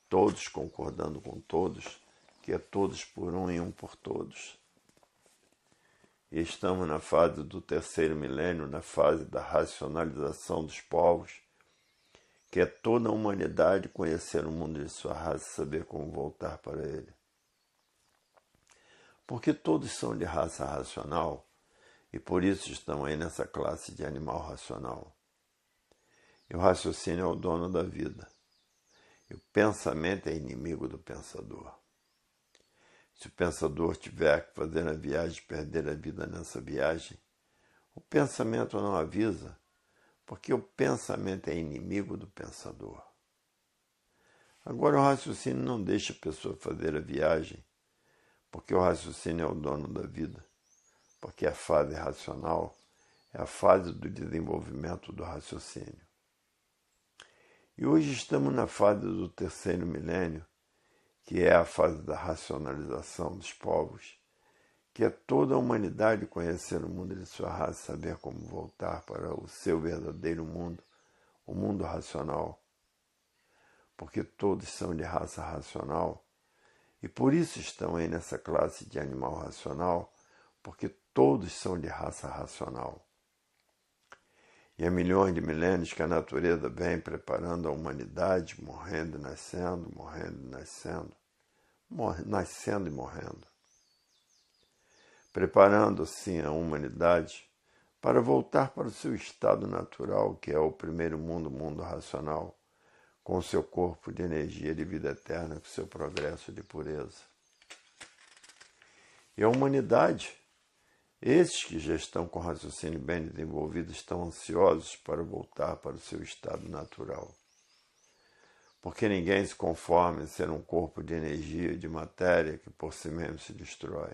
A: Todos concordando com todos, que é todos por um e um por todos. E estamos na fase do terceiro milênio, na fase da racionalização dos povos, que é toda a humanidade conhecer o mundo de sua raça e saber como voltar para ele. Porque todos são de raça racional e por isso estão aí nessa classe de animal racional. E o raciocínio é o dono da vida. E o pensamento é inimigo do pensador. Se o pensador tiver que fazer a viagem, perder a vida nessa viagem, o pensamento não avisa, porque o pensamento é inimigo do pensador. Agora o raciocínio não deixa a pessoa fazer a viagem, porque o raciocínio é o dono da vida, porque a fase racional é a fase do desenvolvimento do raciocínio. E hoje estamos na fase do terceiro milênio, que é a fase da racionalização dos povos, que é toda a humanidade conhecer o mundo de sua raça, saber como voltar para o seu verdadeiro mundo, o mundo racional, porque todos são de raça racional, e por isso estão aí nessa classe de animal racional, porque todos são de raça racional. E há milhões de milênios que a natureza vem preparando a humanidade, morrendo e nascendo, morrendo e nascendo, nascendo e morrendo. Preparando assim a humanidade para voltar para o seu estado natural, que é o primeiro mundo, o mundo racional, com o seu corpo de energia de vida eterna, com o seu progresso de pureza. E a humanidade, esses que já estão com o raciocínio bem desenvolvido, estão ansiosos para voltar para o seu estado natural. Porque ninguém se conforma em ser um corpo de energia e de matéria que por si mesmo se destrói.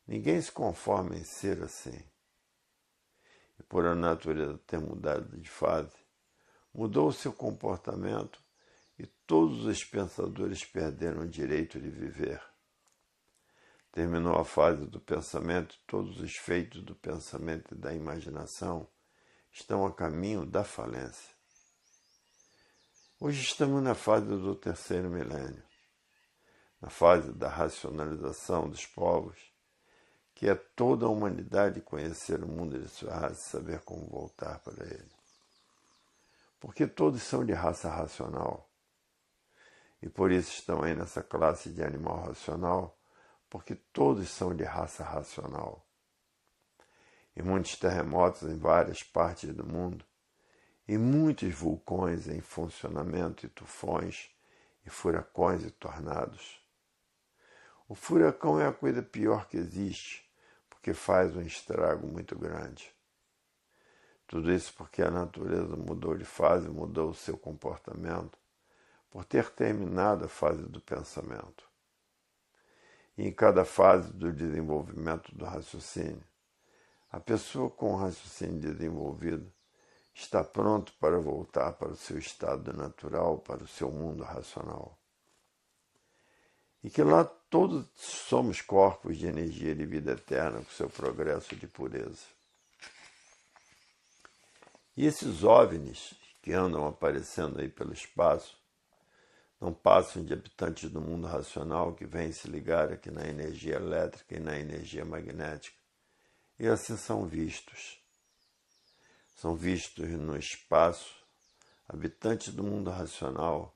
A: Ninguém se conforma em ser assim. E por a natureza ter mudado de fase, mudou o seu comportamento e todos os pensadores perderam o direito de viver. Terminou a fase do pensamento e todos os feitos do pensamento e da imaginação estão a caminho da falência. Hoje estamos na fase do terceiro milênio, na fase da racionalização dos povos, que é toda a humanidade conhecer o mundo de sua raça e saber como voltar para ele. Porque todos são de raça racional, e por isso estão aí nessa classe de animal racional, porque todos são de raça racional. E muitos terremotos em várias partes do mundo, e muitos vulcões em funcionamento, e tufões, e furacões e tornados. O furacão é a coisa pior que existe, porque faz um estrago muito grande. Tudo isso porque a natureza mudou de fase, mudou o seu comportamento, por ter terminado a fase do pensamento. E em cada fase do desenvolvimento do raciocínio, a pessoa com o raciocínio desenvolvido está pronto para voltar para o seu estado natural, para o seu mundo racional. E que lá todos somos corpos de energia de vida eterna com seu progresso de pureza. E esses OVNIs que andam aparecendo aí pelo espaço não passam de habitantes do mundo racional que vêm se ligar aqui na energia elétrica e na energia magnética. E assim são vistos. São vistos no espaço, habitantes do mundo racional,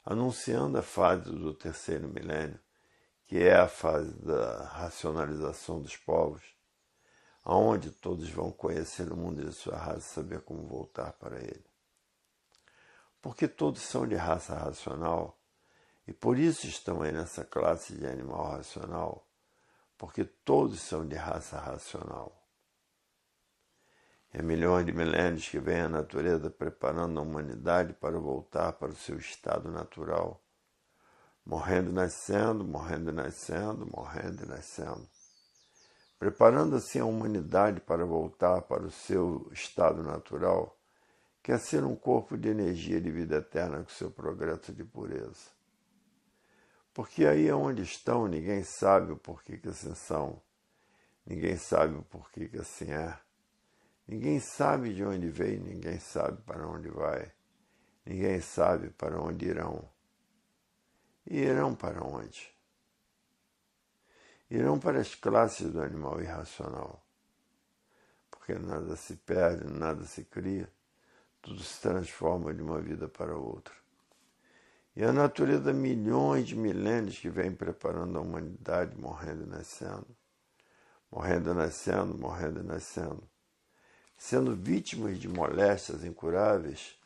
A: anunciando a fase do terceiro milênio, que é a fase da racionalização dos povos, aonde todos vão conhecer o mundo de sua raça e saber como voltar para ele. Porque todos são de raça racional, e por isso estão aí nessa classe de animal racional, porque todos são de raça racional. É milhões de milênios que vem a natureza preparando a humanidade para voltar para o seu estado natural, morrendo e nascendo, morrendo e nascendo, morrendo e nascendo. Preparando assim a humanidade para voltar para o seu estado natural, que é ser um corpo de energia de vida eterna com seu progresso de pureza. Porque aí onde estão, ninguém sabe o porquê que assim são, ninguém sabe o porquê que assim é. Ninguém sabe de onde veio, ninguém sabe para onde vai, ninguém sabe para onde irão. E irão para onde? Irão para as classes do animal irracional, porque nada se perde, nada se cria, tudo se transforma de uma vida para outra. E a natureza, milhões de milênios que vem preparando a humanidade, morrendo e nascendo, morrendo e nascendo, morrendo e nascendo, sendo vítimas de moléstias incuráveis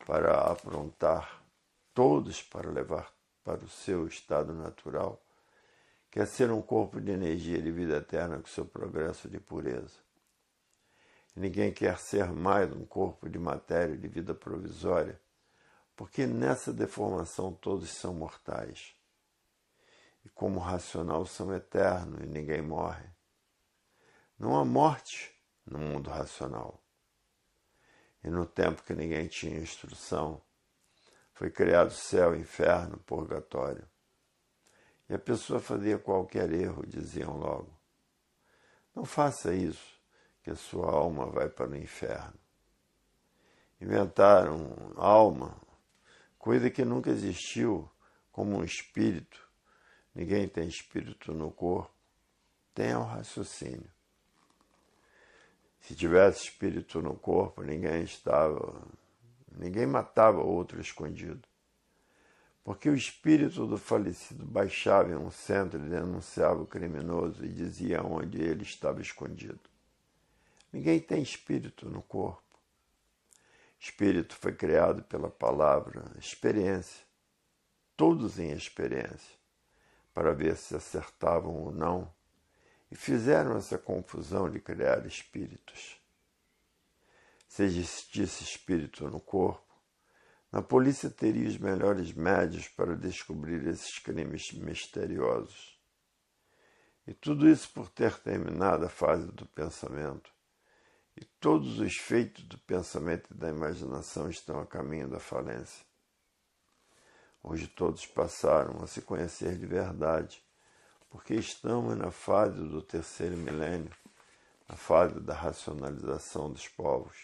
A: para aprontar todos para levar para o seu estado natural, que é ser um corpo de energia de vida eterna com seu progresso de pureza. E ninguém quer ser mais um corpo de matéria de vida provisória, porque nessa deformação todos são mortais. E como racional são eternos e ninguém morre. Não há morte no mundo racional. E no tempo que ninguém tinha instrução, foi criado céu, inferno, purgatório. E a pessoa fazia qualquer erro, diziam logo. Não faça isso, que a sua alma vai para o inferno. Inventaram alma, coisa que nunca existiu, como um espírito. Ninguém tem espírito no corpo, tem o raciocínio. Se tivesse espírito no corpo, ninguém matava outro escondido. Porque o espírito do falecido baixava em um centro e denunciava o criminoso e dizia onde ele estava escondido. Ninguém tem espírito no corpo. Espírito foi criado pela palavra experiência, todos em experiência, para ver se acertavam ou não, e fizeram essa confusão de criar espíritos. Se existisse espírito no corpo, a polícia teria os melhores médios para descobrir esses crimes misteriosos. E tudo isso por ter terminado a fase do pensamento. E todos os feitos do pensamento e da imaginação estão a caminho da falência. Hoje todos passaram a se conhecer de verdade, porque estamos na fase do terceiro milênio, na fase da racionalização dos povos,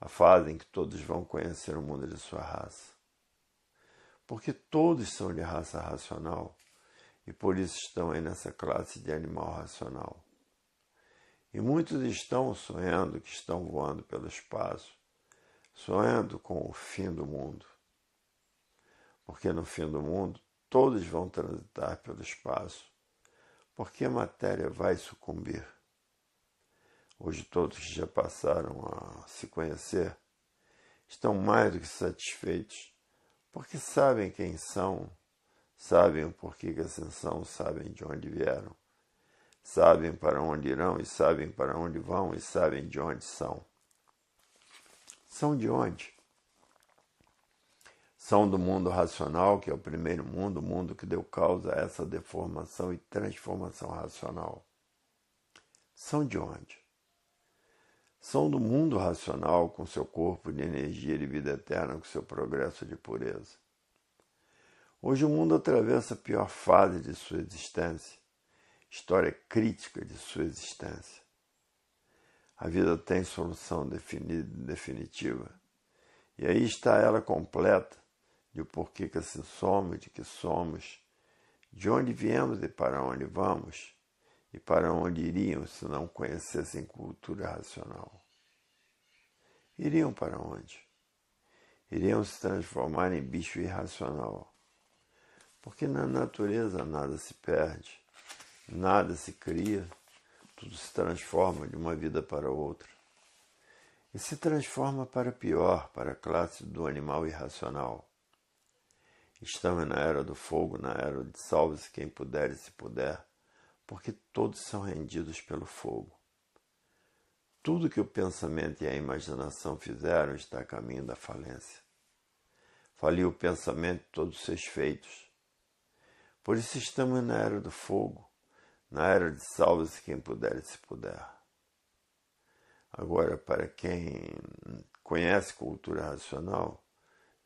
A: a fase em que todos vão conhecer o mundo de sua raça. Porque todos são de raça racional e por isso estão aí nessa classe de animal racional. E muitos estão sonhando que estão voando pelo espaço, sonhando com o fim do mundo. Porque no fim do mundo todos vão transitar pelo espaço, porque a matéria vai sucumbir. Hoje todos que já passaram a se conhecer estão mais do que satisfeitos, porque sabem quem são, sabem o porquê que assim são, sabem de onde vieram, sabem para onde irão e sabem para onde vão e sabem de onde são. São de onde? São do mundo racional, que é o primeiro mundo, o mundo que deu causa a essa deformação e transformação racional. São de onde? São do mundo racional, com seu corpo de energia de vida eterna, com seu progresso de pureza. Hoje o mundo atravessa a pior fase de sua existência, história crítica de sua existência. A vida tem solução definida e definitiva, e aí está ela completa, de o porquê que assim somos, de que somos, de onde viemos e para onde vamos, e para onde iriam se não conhecessem cultura racional. Iriam para onde? Iriam se transformar em bicho irracional, porque na natureza nada se perde, nada se cria, tudo se transforma de uma vida para outra. E se transforma para pior, para a classe do animal irracional. Estamos na era do fogo, na era de salve-se quem puder e se puder, porque todos são rendidos pelo fogo. Tudo que o pensamento e a imaginação fizeram está a caminho da falência. Faliu o pensamento e todos os seus feitos. Por isso estamos na era do fogo, na era de salve-se quem puder e se puder. Agora, para quem conhece cultura racional,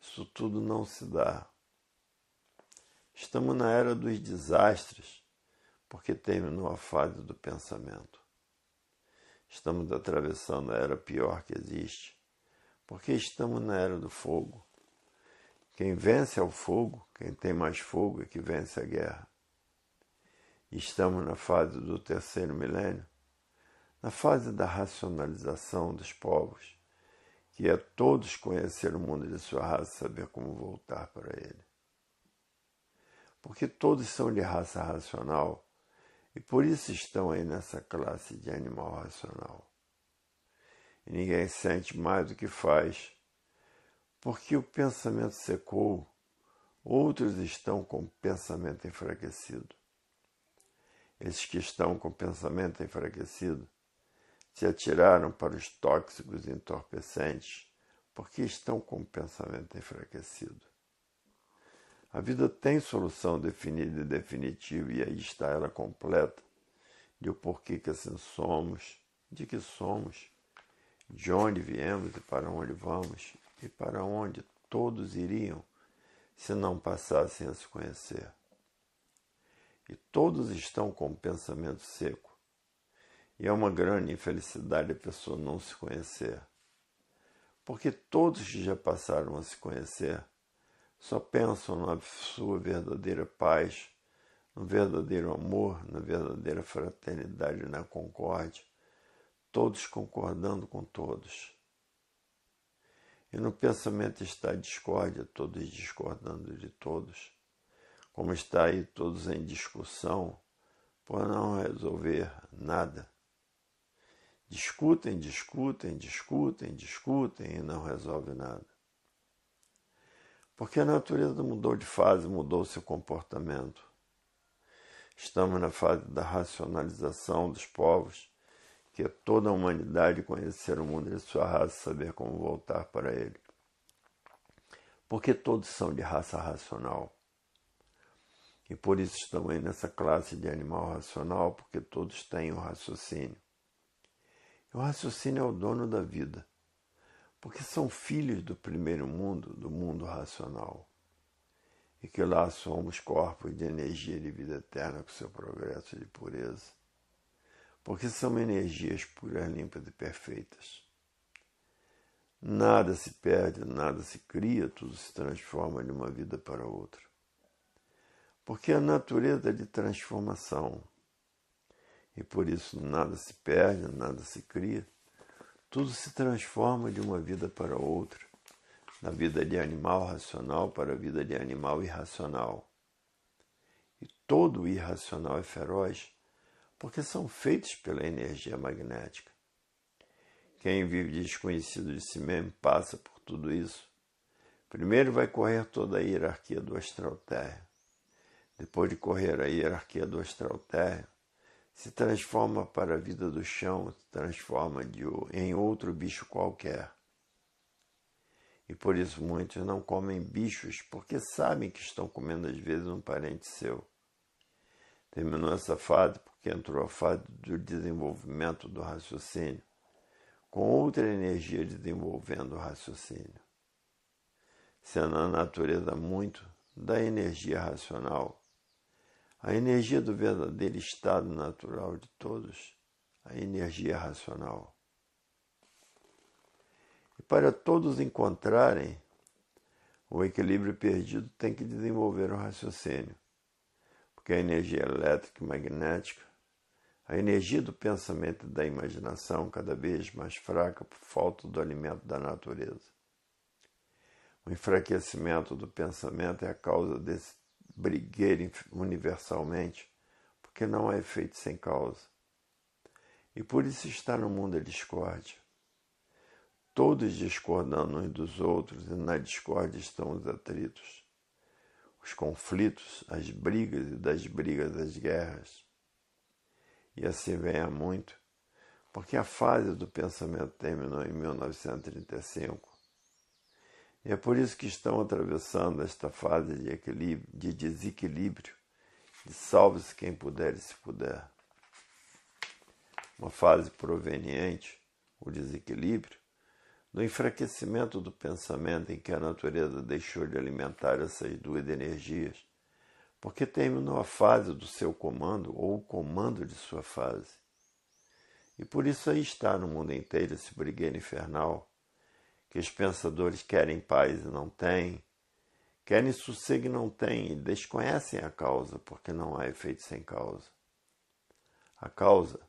A: isso tudo não se dá. Estamos na era dos desastres, porque terminou a fase do pensamento. Estamos atravessando a era pior que existe, porque estamos na era do fogo. Quem vence é o fogo, quem tem mais fogo é que vence a guerra. E estamos na fase do terceiro milênio, na fase da racionalização dos povos, que é todos conhecer o mundo de sua raça e saber como voltar para ele. Porque todos são de raça racional e por isso estão aí nessa classe de animal racional. E ninguém sente mais do que faz, porque o pensamento secou, outros estão com o pensamento enfraquecido. Esses que estão com o pensamento enfraquecido se atiraram para os tóxicos e entorpecentes, porque estão com o pensamento enfraquecido. A vida tem solução definida e definitiva, e aí está ela completa, de o porquê que assim somos, de que somos, de onde viemos e para onde vamos, e para onde todos iriam se não passassem a se conhecer. E todos estão com o pensamento seco, e é uma grande infelicidade a pessoa não se conhecer, porque todos que já passaram a se conhecer só pensam na sua verdadeira paz, no verdadeiro amor, na verdadeira fraternidade e na concórdia, todos concordando com todos. E no pensamento está a discórdia, todos discordando de todos, como está aí todos em discussão, por não resolver nada. Discutem, discutem, discutem, discutem e não resolve nada. Porque a natureza mudou de fase, mudou seu comportamento. Estamos na fase da racionalização dos povos, que é toda a humanidade conhecer o mundo de sua raça e saber como voltar para ele. Porque todos são de raça racional. E por isso estamos aí nessa classe de animal racional, porque todos têm o raciocínio. E o raciocínio é o dono da vida, porque são filhos do primeiro mundo, do mundo racional. E que lá somos corpos de energia de vida eterna com seu progresso de pureza. Porque são energias puras, limpas e perfeitas. Nada se perde, nada se cria, tudo se transforma de uma vida para outra. Porque a natureza é de transformação. E por isso nada se perde, nada se cria. Tudo se transforma de uma vida para outra. Da vida de animal racional para a vida de animal irracional. E todo irracional é feroz, porque são feitos pela energia magnética. Quem vive desconhecido de si mesmo passa por tudo isso. Primeiro vai correr toda a hierarquia do astral-terra. depois de correr a hierarquia do astral térreo, se transforma para a vida do chão, se transforma em outro bicho qualquer. E por isso muitos não comem bichos, porque sabem que estão comendo às vezes um parente seu. Terminou essa fase porque entrou a fase do desenvolvimento do raciocínio, com outra energia desenvolvendo o raciocínio. Sendo a natureza muito da energia racional, a energia do verdadeiro estado natural de todos, a energia racional. E para todos encontrarem o equilíbrio perdido, tem que desenvolver o raciocínio, porque a energia elétrica e magnética, a energia do pensamento e da imaginação, cada vez mais fraca por falta do alimento da natureza. O enfraquecimento do pensamento é a causa desse brigueiro universalmente, porque não há efeito sem causa. E por isso está no mundo a discórdia. Todos discordando uns dos outros, e na discórdia estão os atritos, os conflitos, as brigas, e das brigas as guerras. E assim vem há muito, porque a fase do pensamento terminou em 1935. E é por isso que estão atravessando esta fase de equilíbrio, de desequilíbrio, de salve-se quem puder e se puder. Uma fase proveniente, o desequilíbrio, do enfraquecimento do pensamento em que a natureza deixou de alimentar essas duas energias, porque terminou a fase do seu comando ou o comando de sua fase. E por isso aí está no mundo inteiro esse brigueiro infernal, que os pensadores querem paz e não têm, querem sossego e não têm, e desconhecem a causa, porque não há efeito sem causa. A causa,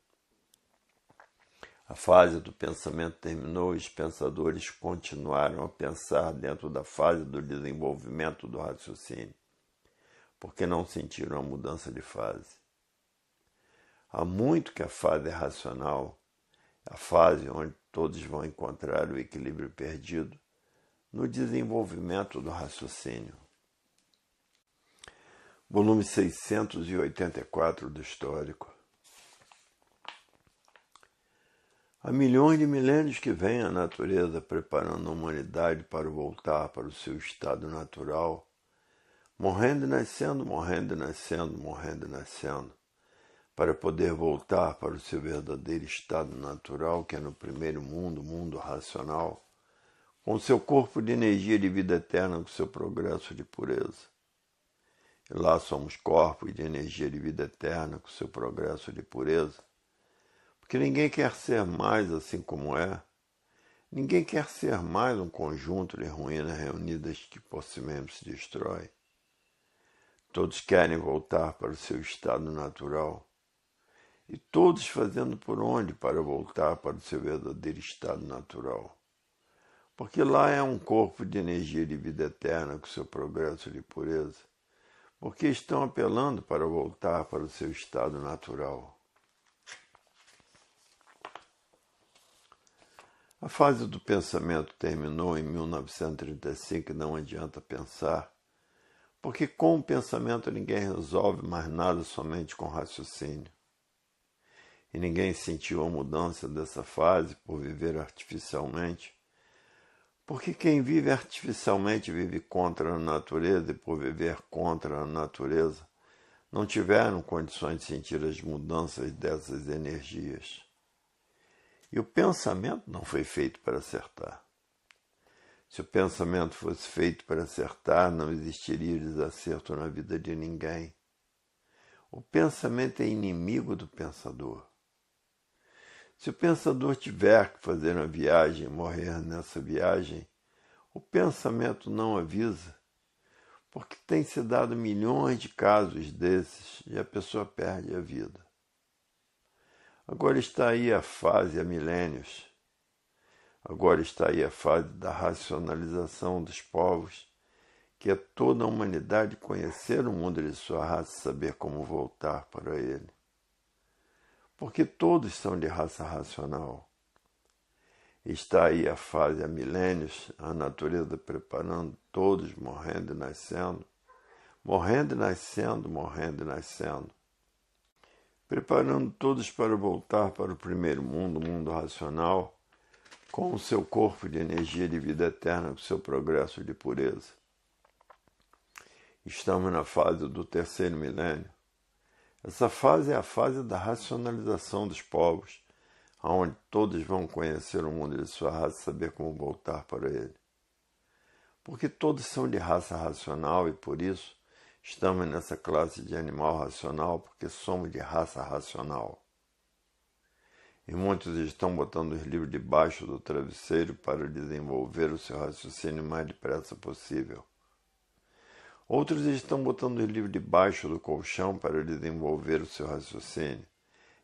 A: a fase do pensamento terminou e os pensadores continuaram a pensar dentro da fase do desenvolvimento do raciocínio, porque não sentiram a mudança de fase. Há muito que a fase é racional, a fase onde todos vão encontrar o equilíbrio perdido no desenvolvimento do raciocínio. Volume 684 do Histórico. Há milhões de milênios que vem a natureza preparando a humanidade para voltar para o seu estado natural, morrendo e nascendo, morrendo e nascendo, morrendo e nascendo, para poder voltar para o seu verdadeiro estado natural, que é no primeiro mundo, o mundo racional, com seu corpo de energia de vida eterna, com seu progresso de pureza. E lá somos corpos de energia de vida eterna, com seu progresso de pureza, porque ninguém quer ser mais assim como é, ninguém quer ser mais um conjunto de ruínas reunidas que por si mesmo se destrói. Todos querem voltar para o seu estado natural, e todos fazendo por onde para voltar para o seu verdadeiro estado natural. Porque lá é um corpo de energia de vida eterna com seu progresso de pureza. Porque estão apelando para voltar para o seu estado natural. A fase do pensamento terminou em 1935 e não adianta pensar, porque com o pensamento ninguém resolve mais nada somente com raciocínio. E ninguém sentiu a mudança dessa fase por viver artificialmente, porque quem vive artificialmente vive contra a natureza, e por viver contra a natureza não tiveram condições de sentir as mudanças dessas energias. E o pensamento não foi feito para acertar. Se o pensamento fosse feito para acertar, não existiria desacerto na vida de ninguém. O pensamento é inimigo do pensador. Se o pensador tiver que fazer uma viagem e morrer nessa viagem, o pensamento não avisa, porque tem se dado milhões de casos desses e a pessoa perde a vida. Agora está aí a fase há milênios. Agora está aí a fase da racionalização dos povos, que é toda a humanidade conhecer o mundo de sua raça e saber como voltar para ele. Porque todos são de raça racional. Está aí a fase há milênios, a natureza preparando todos, morrendo e nascendo, morrendo e nascendo, preparando todos para voltar para o primeiro mundo, o mundo racional, com o seu corpo de energia de vida eterna, com o seu progresso de pureza. Estamos na fase do terceiro milênio. Essa fase é a fase da racionalização dos povos, onde todos vão conhecer o mundo de sua raça e saber como voltar para ele. Porque todos são de raça racional e, por isso, estamos nessa classe de animal racional, porque somos de raça racional. E muitos estão botando os livros debaixo do travesseiro para desenvolver o seu raciocínio o mais depressa possível. Outros estão botando os livros debaixo do colchão para desenvolver o seu raciocínio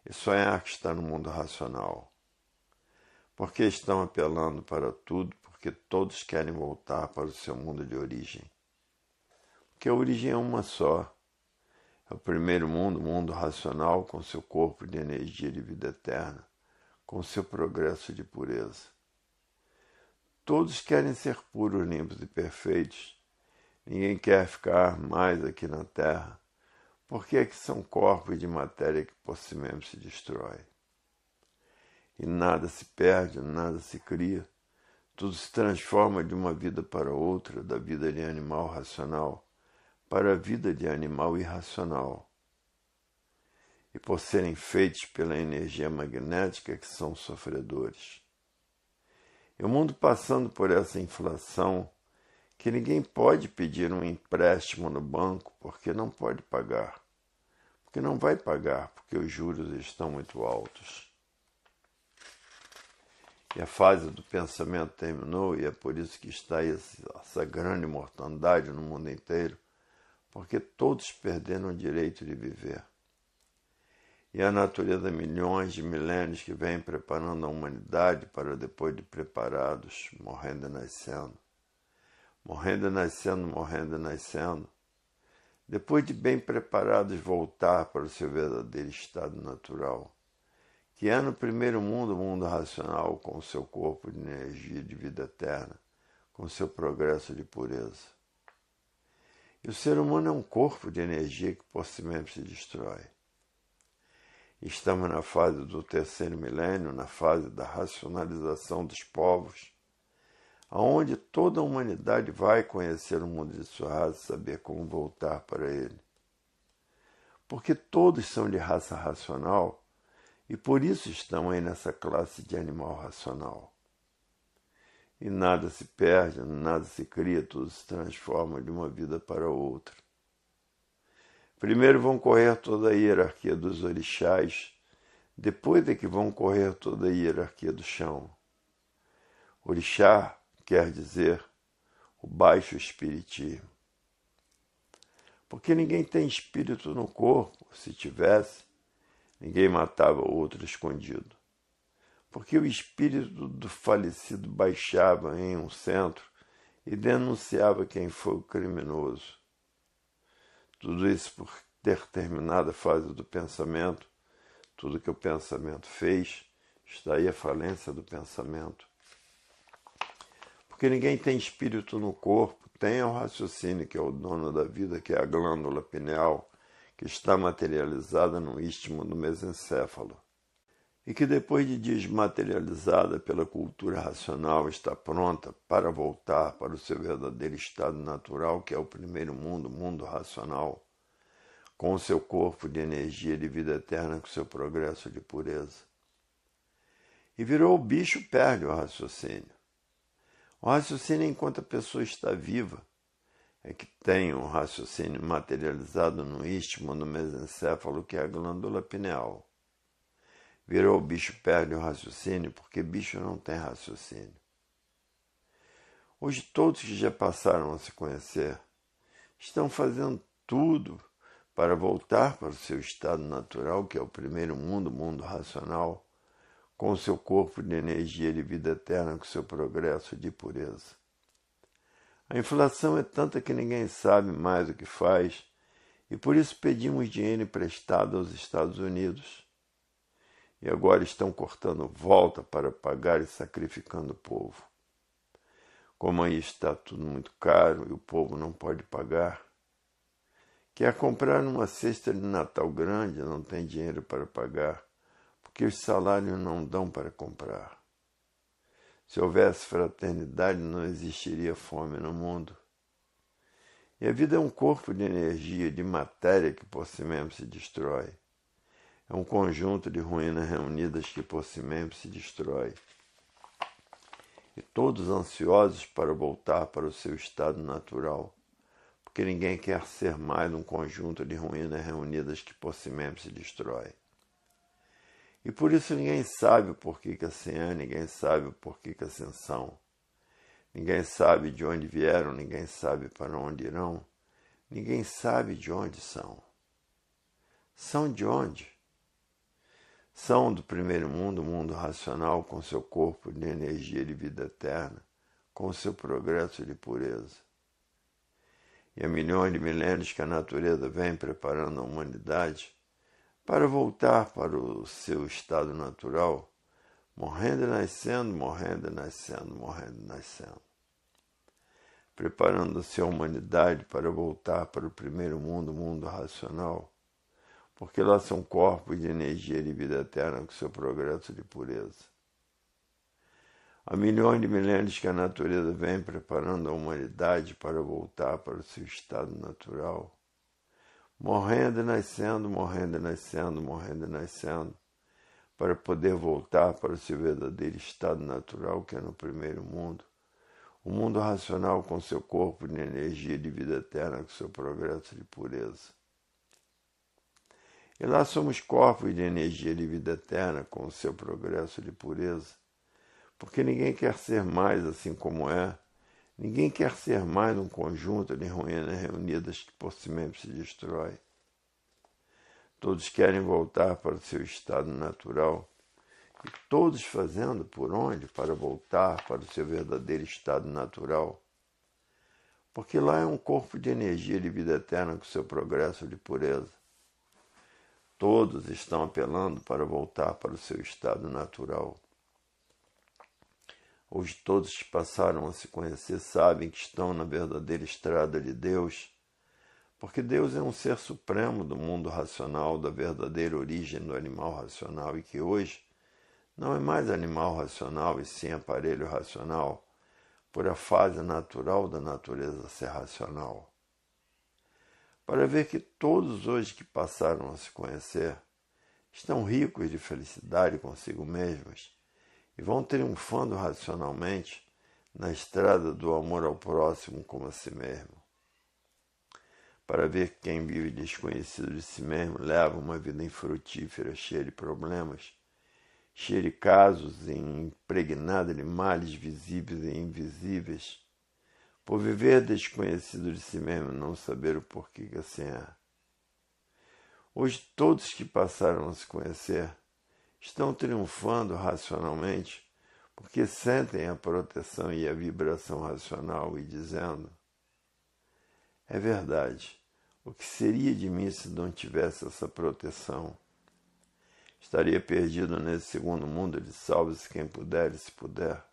A: e sonhar que está no mundo racional. Porque estão apelando para tudo, porque todos querem voltar para o seu mundo de origem. Porque a origem é uma só. É o primeiro mundo, o mundo racional, com seu corpo de energia de vida eterna, com seu progresso de pureza. Todos querem ser puros, limpos e perfeitos. Ninguém quer ficar mais aqui na Terra, porque aqui são corpos de matéria que por si mesmo se destrói. E nada se perde, nada se cria, tudo se transforma de uma vida para outra, da vida de animal racional para a vida de animal irracional. E por serem feitos pela energia magnética que são sofredores. E o mundo passando por essa inflação, que ninguém pode pedir um empréstimo no banco porque não pode pagar. Porque não vai pagar, porque os juros estão muito altos. E a fase do pensamento terminou, e é por isso que está essa grande mortandade no mundo inteiro, porque todos perderam o direito de viver. E a natureza, milhões de milênios que vem preparando a humanidade para, depois de preparados, morrendo e nascendo. Morrendo e nascendo, morrendo e nascendo. Depois de bem preparados, voltar para o seu verdadeiro estado natural. Que é no primeiro mundo, o mundo racional, com o seu corpo de energia de vida eterna, com o seu progresso de pureza. E o ser humano é um corpo de energia que por si mesmo se destrói. Estamos na fase do terceiro milênio, na fase da racionalização dos povos, aonde toda a humanidade vai conhecer o mundo de sua raça e saber como voltar para ele. Porque todos são de raça racional e por isso estão aí nessa classe de animal racional. E nada se perde, nada se cria, tudo se transforma de uma vida para outra. Primeiro vão correr toda a hierarquia dos orixás, depois é que vão correr toda a hierarquia do chão. Orixá quer dizer o baixo espiritismo. Porque ninguém tem espírito no corpo, se tivesse, ninguém matava o outro escondido. Porque o espírito do falecido baixava em um centro e denunciava quem foi o criminoso. Tudo isso por ter terminado a fase do pensamento. Tudo que o pensamento fez, está aí a falência do pensamento. Porque ninguém tem espírito no corpo, tem o raciocínio, que é o dono da vida, que é a glândula pineal, que está materializada no istmo do mesencéfalo. E que depois de desmaterializada pela cultura racional, está pronta para voltar para o seu verdadeiro estado natural, que é o primeiro mundo, o mundo racional, com o seu corpo de energia de vida eterna, com o seu progresso de pureza. E virou o bicho, perde o raciocínio. O raciocínio, enquanto a pessoa está viva, é que tem um raciocínio materializado no istmo, no mesencéfalo, que é a glândula pineal. Virou o bicho, perde o raciocínio, porque bicho não tem raciocínio. Hoje todos que já passaram a se conhecer estão fazendo tudo para voltar para o seu estado natural, que é o primeiro mundo, o mundo racional, com o seu corpo de energia de vida eterna, com o seu progresso de pureza. A inflação é tanta que ninguém sabe mais o que faz, e por isso pedimos dinheiro emprestado aos Estados Unidos. E agora estão cortando volta para pagar e sacrificando o povo. Como aí está tudo muito caro e o povo não pode pagar, Quer comprar uma cesta de Natal grande, não tem dinheiro para pagar, porque os salários não dão para comprar. Se houvesse fraternidade, não existiria fome no mundo. E a vida é um corpo de energia, de matéria que por si mesmo se destrói. É um conjunto de ruínas reunidas que por si mesmo se destrói. E todos ansiosos para voltar para o seu estado natural, porque ninguém quer ser mais um conjunto de ruínas reunidas que por si mesmo se destrói. E por isso ninguém sabe o porquê que assim é, ninguém sabe o porquê que assim são. Ninguém sabe de onde vieram, ninguém sabe para onde irão, ninguém sabe de onde são. São de onde? São do primeiro mundo, o mundo racional, com seu corpo de energia de vida eterna, com seu progresso de pureza. E há milhões de milênios que a natureza vem preparando a humanidade para voltar para o seu estado natural, morrendo e nascendo, morrendo e nascendo, morrendo e nascendo. Preparando-se a humanidade para voltar para o primeiro mundo, o mundo racional, porque lá são corpos de energia de vida eterna com seu progresso de pureza. Há milhões de milênios que a natureza vem preparando a humanidade para voltar para o seu estado natural, morrendo e nascendo, morrendo e nascendo, morrendo e nascendo, para poder voltar para o seu verdadeiro estado natural, que é no primeiro mundo, o mundo racional com seu corpo de energia de vida eterna, com seu progresso de pureza. E lá somos corpos de energia de vida eterna com o seu progresso de pureza, porque ninguém quer ser mais assim como é, ninguém quer ser mais um conjunto de ruínas reunidas que por si mesmo se destrói. Todos querem voltar para o seu estado natural, e todos fazendo por onde para voltar para o seu verdadeiro estado natural, porque lá é um corpo de energia de vida eterna com seu progresso de pureza. Todos estão apelando para voltar para o seu estado natural. Hoje todos que passaram a se conhecer sabem que estão na verdadeira estrada de Deus, porque Deus é um ser supremo do mundo racional, da verdadeira origem do animal racional, e que hoje não é mais animal racional e sim aparelho racional, por a fase natural da natureza ser racional. Para ver que todos hoje que passaram a se conhecer estão ricos de felicidade consigo mesmos, e vão triunfando racionalmente na estrada do amor ao próximo como a si mesmo. Para ver que quem vive desconhecido de si mesmo leva uma vida infrutífera, cheia de problemas, cheia de casos e impregnada de males visíveis e invisíveis, por viver desconhecido de si mesmo e não saber o porquê que assim é. Hoje todos que passaram a se conhecer estão triunfando racionalmente porque sentem a proteção e a vibração racional e dizendo: é verdade, o que seria de mim se não tivesse essa proteção? Estaria perdido nesse segundo mundo de salve-se quem puder e se puder.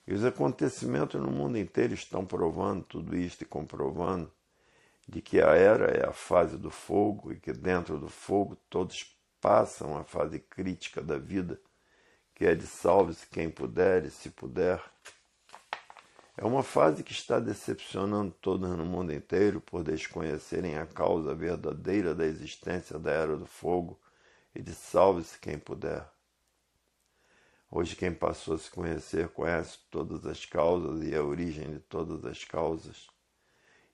A: E os acontecimentos no mundo inteiro estão provando tudo isto e comprovando de que a era é a fase do fogo e que dentro do fogo todos passam a fase crítica da vida, que é de salve-se quem puder e se puder. É uma fase que está decepcionando todos no mundo inteiro por desconhecerem a causa verdadeira da existência da era do fogo e de salve-se quem puder. Hoje quem passou a se conhecer conhece todas as causas e a origem de todas as causas,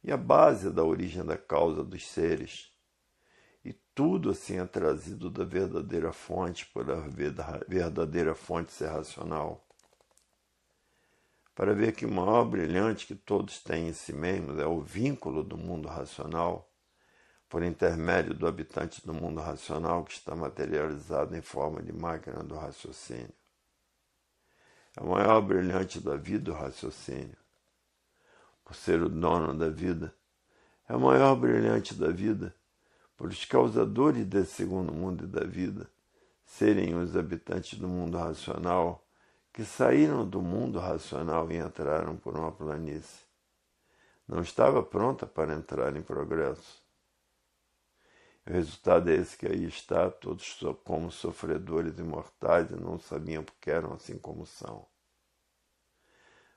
A: e a base da origem da causa dos seres. E tudo assim é trazido da verdadeira fonte, por a verdadeira fonte ser racional. Para ver que o maior brilhante que todos têm em si mesmos é o vínculo do mundo racional, por intermédio do habitante do mundo racional que está materializado em forma de máquina do raciocínio. É o maior brilhante da vida o raciocínio. Por ser o dono da vida, é o maior brilhante da vida, por os causadores desse segundo mundo e da vida serem os habitantes do mundo racional, que saíram do mundo racional e entraram por uma planície. não estava pronta para entrar em progresso. O resultado é esse que aí está, todos como sofredores imortais e não sabiam porque eram assim como são.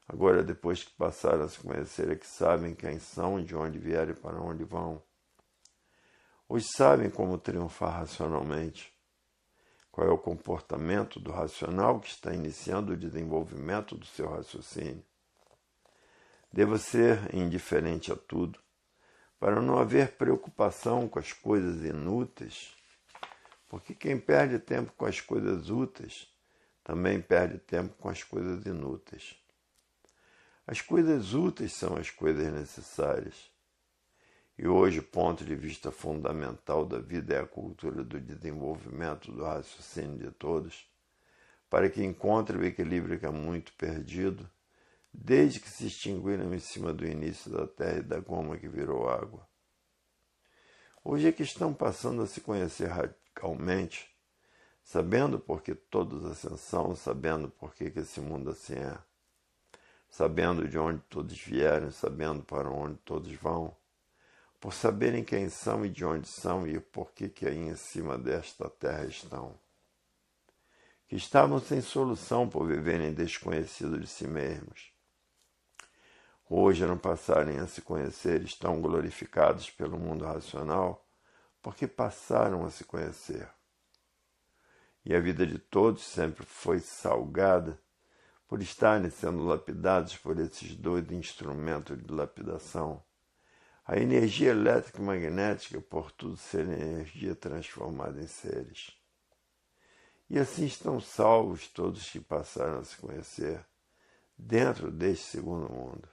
A: Agora, depois que passaram a se conhecer, é que sabem quem são, de onde vieram e para onde vão. Hoje sabem como triunfar racionalmente. Qual é o comportamento do racional que está iniciando o desenvolvimento do seu raciocínio. Deva ser indiferente a tudo, para não haver preocupação com as coisas inúteis, porque quem perde tempo com as coisas úteis, também perde tempo com as coisas inúteis. As coisas úteis são as coisas necessárias. E hoje o ponto de vista fundamental da vida é a cultura do desenvolvimento do raciocínio de todos, para que encontre o equilíbrio que é muito perdido, desde que se extinguiram em cima do início da terra e da goma que virou água. Hoje é que estão passando a se conhecer radicalmente, sabendo por que todos assim são, sabendo por que esse mundo assim é, sabendo de onde todos vieram, sabendo para onde todos vão, por saberem quem são e de onde são e por que aí em cima desta terra estão. Que estavam sem solução por viverem desconhecidos de si mesmos. Hoje, ao passarem a se conhecer, estão glorificados pelo mundo racional, porque passaram a se conhecer. E a vida de todos sempre foi salgada por estarem sendo lapidados por esses dois instrumentos de lapidação. A energia elétrica e magnética, por tudo ser energia transformada em seres. E assim estão salvos todos que passaram a se conhecer dentro deste segundo mundo.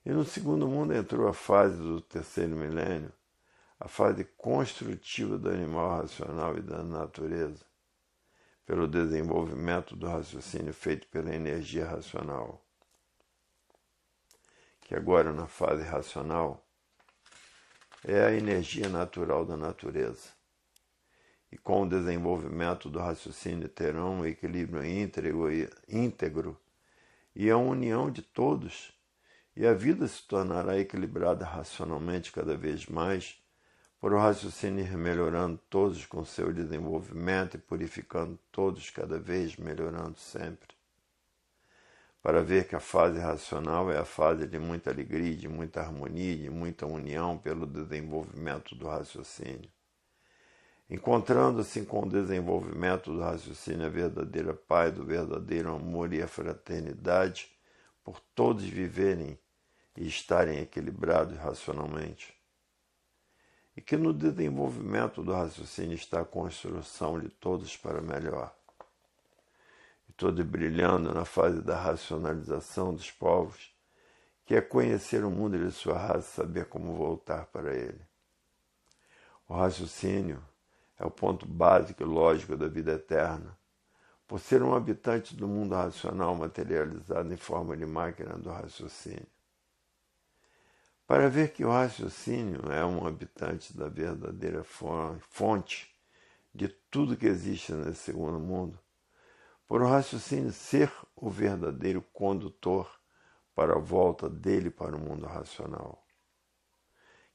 A: E no segundo mundo entrou a fase do terceiro milênio, a fase construtiva do animal racional e da natureza, pelo desenvolvimento do raciocínio feito pela energia racional. Que agora, na fase racional, é a energia natural da natureza. E com o desenvolvimento do raciocínio terão um equilíbrio íntegro e a união de todos, e a vida se tornará equilibrada racionalmente cada vez mais, por o raciocínio ir melhorando todos com seu desenvolvimento e purificando todos cada vez, melhorando sempre. Para ver que a fase racional é a fase de muita alegria, de muita harmonia, de muita união pelo desenvolvimento do raciocínio. Encontrando-se com o desenvolvimento do raciocínio a verdadeira paz, do verdadeiro amor e a fraternidade, por todos viverem e estarem equilibrados racionalmente. E que no desenvolvimento do raciocínio está a construção de todos para melhor. E todos brilhando na fase da racionalização dos povos, que é conhecer o mundo de sua raça e saber como voltar para ele. O raciocínio é o ponto básico e lógico da vida eterna, por ser um habitante do mundo racional materializado em forma de máquina do raciocínio. Para ver que o raciocínio é um habitante da verdadeira fonte de tudo que existe nesse segundo mundo, por o raciocínio ser o verdadeiro condutor para a volta dele para o mundo racional,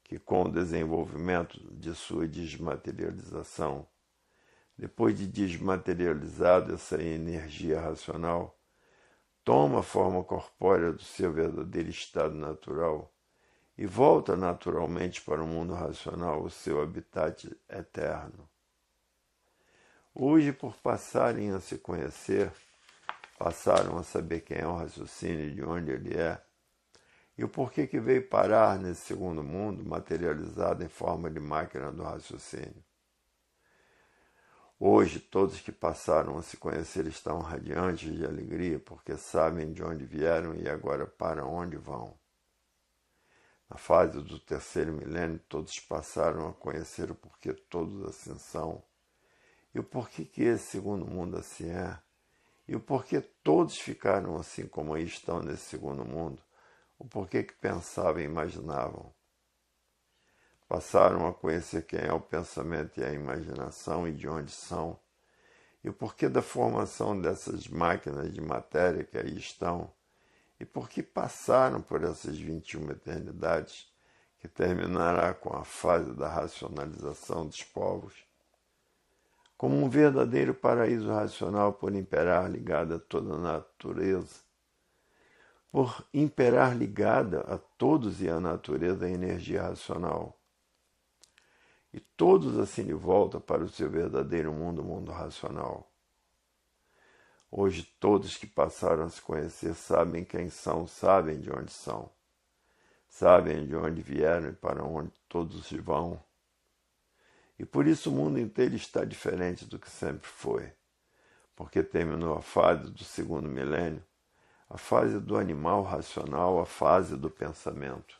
A: que com o desenvolvimento de sua desmaterialização, depois de desmaterializada essa energia racional, toma a forma corpórea do seu verdadeiro estado natural e volta naturalmente para o mundo racional, o seu habitat eterno. Hoje, por passarem a se conhecer, passaram a saber quem é o raciocínio e de onde ele é, e o porquê que veio parar nesse segundo mundo, materializado em forma de máquina do raciocínio. Hoje, todos que passaram a se conhecer estão radiantes de alegria, porque sabem de onde vieram e agora para onde vão. Na fase do terceiro milênio, todos passaram a conhecer o porquê todos assim são, e o porquê que esse segundo mundo assim é, e o porquê todos ficaram assim como aí estão nesse segundo mundo, o porquê que pensavam e imaginavam. Passaram a conhecer quem é o pensamento e a imaginação e de onde são, e o porquê da formação dessas máquinas de matéria que aí estão, e porque passaram por essas 21 eternidades, que terminará com a fase da racionalização dos povos, como um verdadeiro paraíso racional por imperar ligada a toda a natureza, por imperar ligada a todos e a natureza a energia racional. E todos assim de volta para o seu verdadeiro mundo, o mundo racional. Hoje todos que passaram a se conhecer sabem quem são, sabem de onde são, sabem de onde vieram e para onde todos vão. E por isso o mundo inteiro está diferente do que sempre foi, porque terminou a fase do segundo milênio, a fase do animal racional, a fase do pensamento.